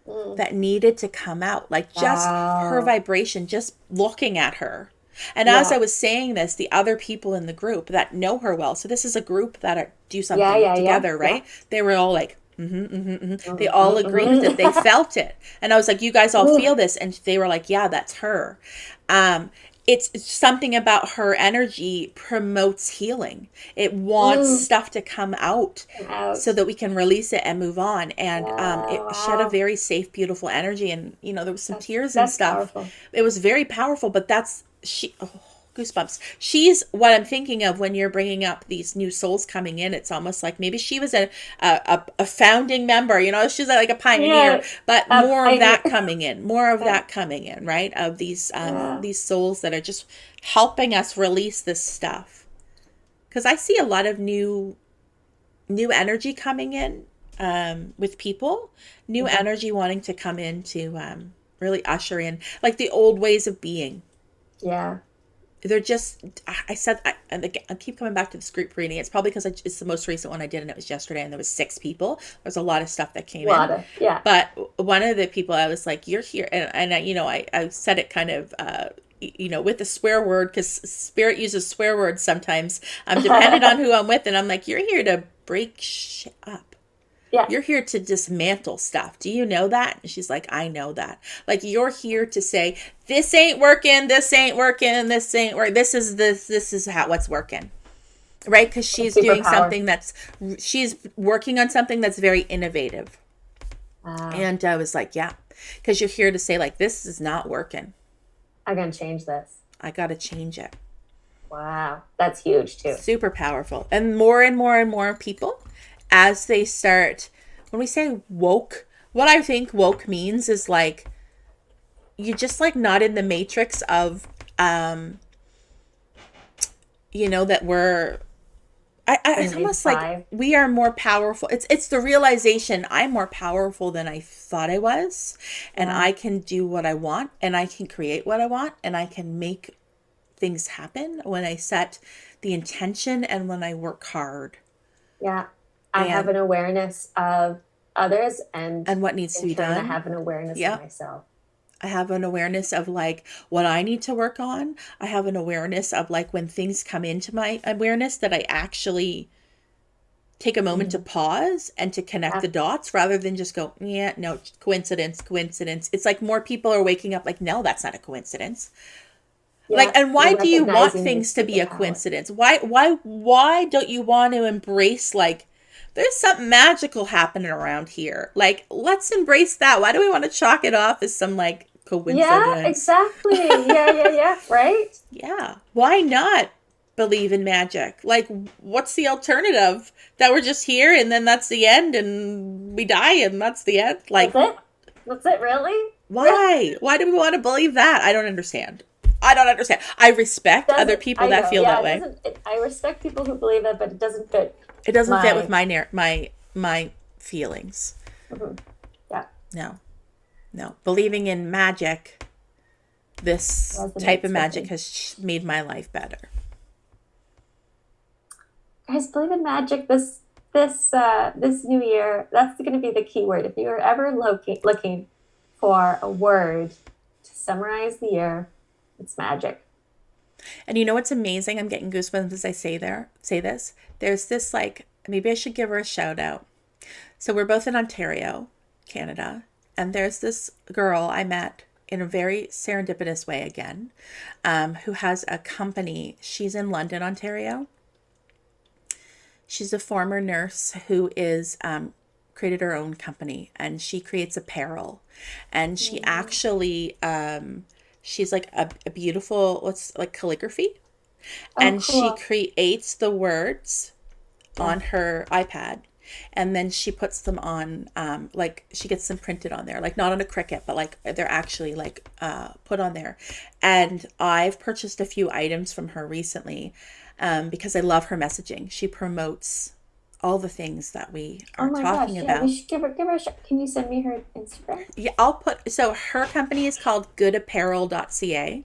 Mm. that needed to come out. Like just her Wow. vibration, just looking at her. And as I Yeah. was saying this, the other people in the group that know her well, so this is a group that do Yeah, something yeah, yeah, together, yeah. right? They were all like, they all agreed with it. They Mm-hmm. felt it. And I was like, you guys all feel this? And they were like, yeah, that's her. Um, it's something about her energy promotes healing. It wants Mm. stuff to come out Come so out. that we can release it and move on. And Yeah, she had a wow. very safe, beautiful energy. And, you know, there was some tears and That's stuff. powerful. It was very powerful, but oh, goosebumps. She's what I'm thinking of when you're bringing up these new souls coming in. It's almost like maybe she was a founding member, you know, she's like a pioneer, Yeah, but more of pioneer. that coming in, more of Yeah, that coming in, right? Of yeah. these souls that are just helping us release this stuff. Because I see a lot of new energy coming in, with people, new Hmm. energy wanting to come in to really usher in like the old ways of being. Yeah. They're just, I said, and again, I keep coming back to this group reading. It's probably because it's the most recent one I did, and it was yesterday, and there was 6 people. There's a lot of stuff that came in. Water. Yeah. But one of the people, I was like, you're here. And I, you know, I said it kind of, you know, with a swear word, because spirit uses swear words sometimes, depending on who I'm with. And I'm like, you're here to break shit up. Yeah. You're here to dismantle stuff. Do you know that? And she's like, I know that. Like, you're here to say, this ain't working, this ain't working, this ain't working. This is how what's working. Right? Because she's doing Superpower. something she's working on something that's very innovative. Wow. And I was like, yeah. Because you're here to say, like, this is not working. I'm gonna change this. I got to change it. Wow. That's huge too. Super powerful. And more and more and more people, as they start, when we say woke, what I think woke means is like, you just like not in the matrix of, you know, that we're, The it's nine to almost like five. we are more powerful. It's the realization I'm more powerful than I thought I was, and Yeah. I can do what I want, and I can create what I want, and I can make things happen when I set the intention and when I work hard. Yeah. I have And an awareness of others, and what needs to in be turn, I done. have an awareness of Yep. myself. I have an awareness of like what I need to work on. I have an awareness of like when things come into my awareness that I actually take a moment to Mhm. pause and to connect Yeah. the dots rather than just go, yeah, no, coincidence, coincidence. It's like more people are waking up like, no, that's not a coincidence. Like, Yeah. and You're why do you want recognizing your things to be a superpower. coincidence? Why don't you want to embrace like there's something magical happening around here? Like, let's embrace that. Why do we want to chalk it off as some like Yeah, coincidence? exactly. Yeah, yeah, yeah. Right? Yeah. Why not believe in magic? Like, what's the alternative? That we're just here and then that's the end and we die and that's the end? That's Like, it? That's it, really? Really? why? Why do we want to believe that? I don't understand. I don't understand. I respect other Doesn't, people I that know. feel Yeah, that it way. doesn't, I respect people who believe it, but it doesn't fit It doesn't fit with my, my feelings. mhm. Yeah, No. No. Believing in magic, this type of resonates with magic me. has made my life better. Guys, believe in magic this new year. That's going to be the key word. If you're ever looking for a word to summarize the year, it's magic. And you know what's amazing? I'm getting goosebumps as I say this. There's this like maybe I should give her a shout out. So we're both in Ontario, Canada. And there's this girl I met in a very serendipitous way again, who has a company. She's in London, Ontario. She's a former nurse who is created her own company, and she creates apparel. And she Mm. actually she's like a beautiful, what's like calligraphy, Oh, and she cool. creates the words Yeah. on her iPad, and then she puts them on, like she gets them printed on there, like not on a Cricut, but like they're actually like put on there. And I've purchased a few items from her recently, because I love her messaging. She promotes all the things that we Oh are my talking gosh. Yeah, we about. should give her a shot. Can you send me her Instagram? Yeah, I'll put, so her company is called goodapparel.ca.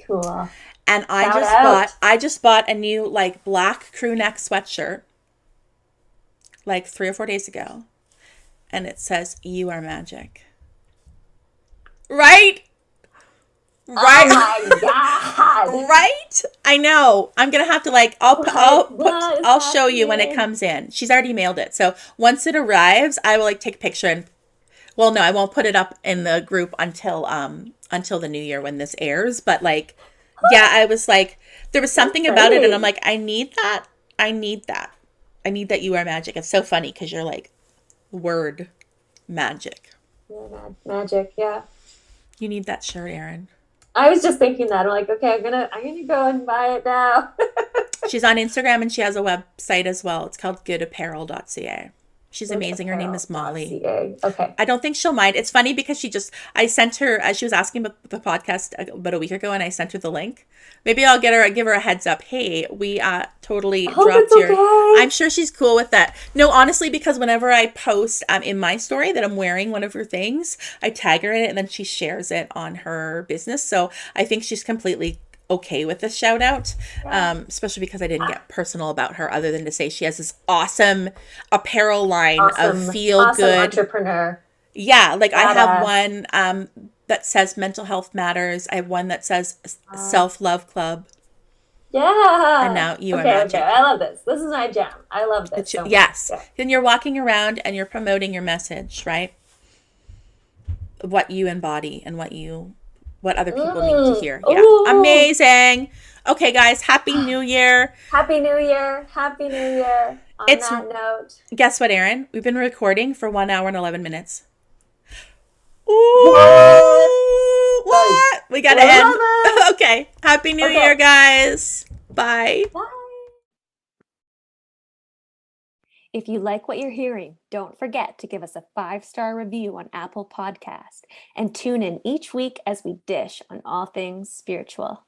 Cool. And Shout out. I just bought a new like black crew neck sweatshirt like 3 or 4 days ago, and it says "You are magic." Right? Oh Right? my God. Right? I know. I'm gonna have to like What is I'll show you when it happening? comes in. She's already mailed it, so once it arrives, I will like take a picture and, well, no, I won't put it up in the group until the new year when this airs. But like, yeah, I was like, there was So something about it, and I'm exciting. like, I need that. I need that. I need that you are magic. It's so funny because you're like word magic. Yeah, magic. Yeah. You need that shirt, Erin. I was just thinking that. I'm like, okay, I'm gonna go and buy it now. She's on Instagram and she has a website as well. It's called goodapparel.ca. She's amazing. Her name is Molly. Goodapparel.ca. Okay. I don't think she'll mind. It's funny because I sent her, as she was asking about the podcast about a week ago, and I sent her the link. Maybe I'll give her a heads up. Hey, we I totally hope it's dropped your. okay. I'm sure she's cool with that. No, honestly, because whenever I post in my story that I'm wearing one of her things, I tag her in it, and then she shares it on her business. So I think she's completely okay with the shout out, Yeah. especially because I didn't get personal about her other than to say she has this awesome apparel line of Awesome. feel Awesome good. entrepreneur. Yeah, like I have Badass. one that says mental health matters. I have one that says Uh, self love club, and yeah. now you are Okay, okay. magic. I love this. This is my jam. I love this It's, so much. yes. Yeah. Then you're walking around and you're promoting your message, right? What you embody and what other people need to Mm. hear. Yeah. Ooh. Amazing. Okay, guys, happy new year. Happy New Year. Happy New Year. On It's that note. Guess what, Erin? We've been recording for 1 hour and 11 minutes. What? Ooh, Guys, what? We gotta love end. it. Okay. Happy New Okay. Year, guys. Bye. Bye. If you like what you're hearing, don't forget to give us a 5-star review on Apple Podcast and tune in each week as we dish on all things spiritual.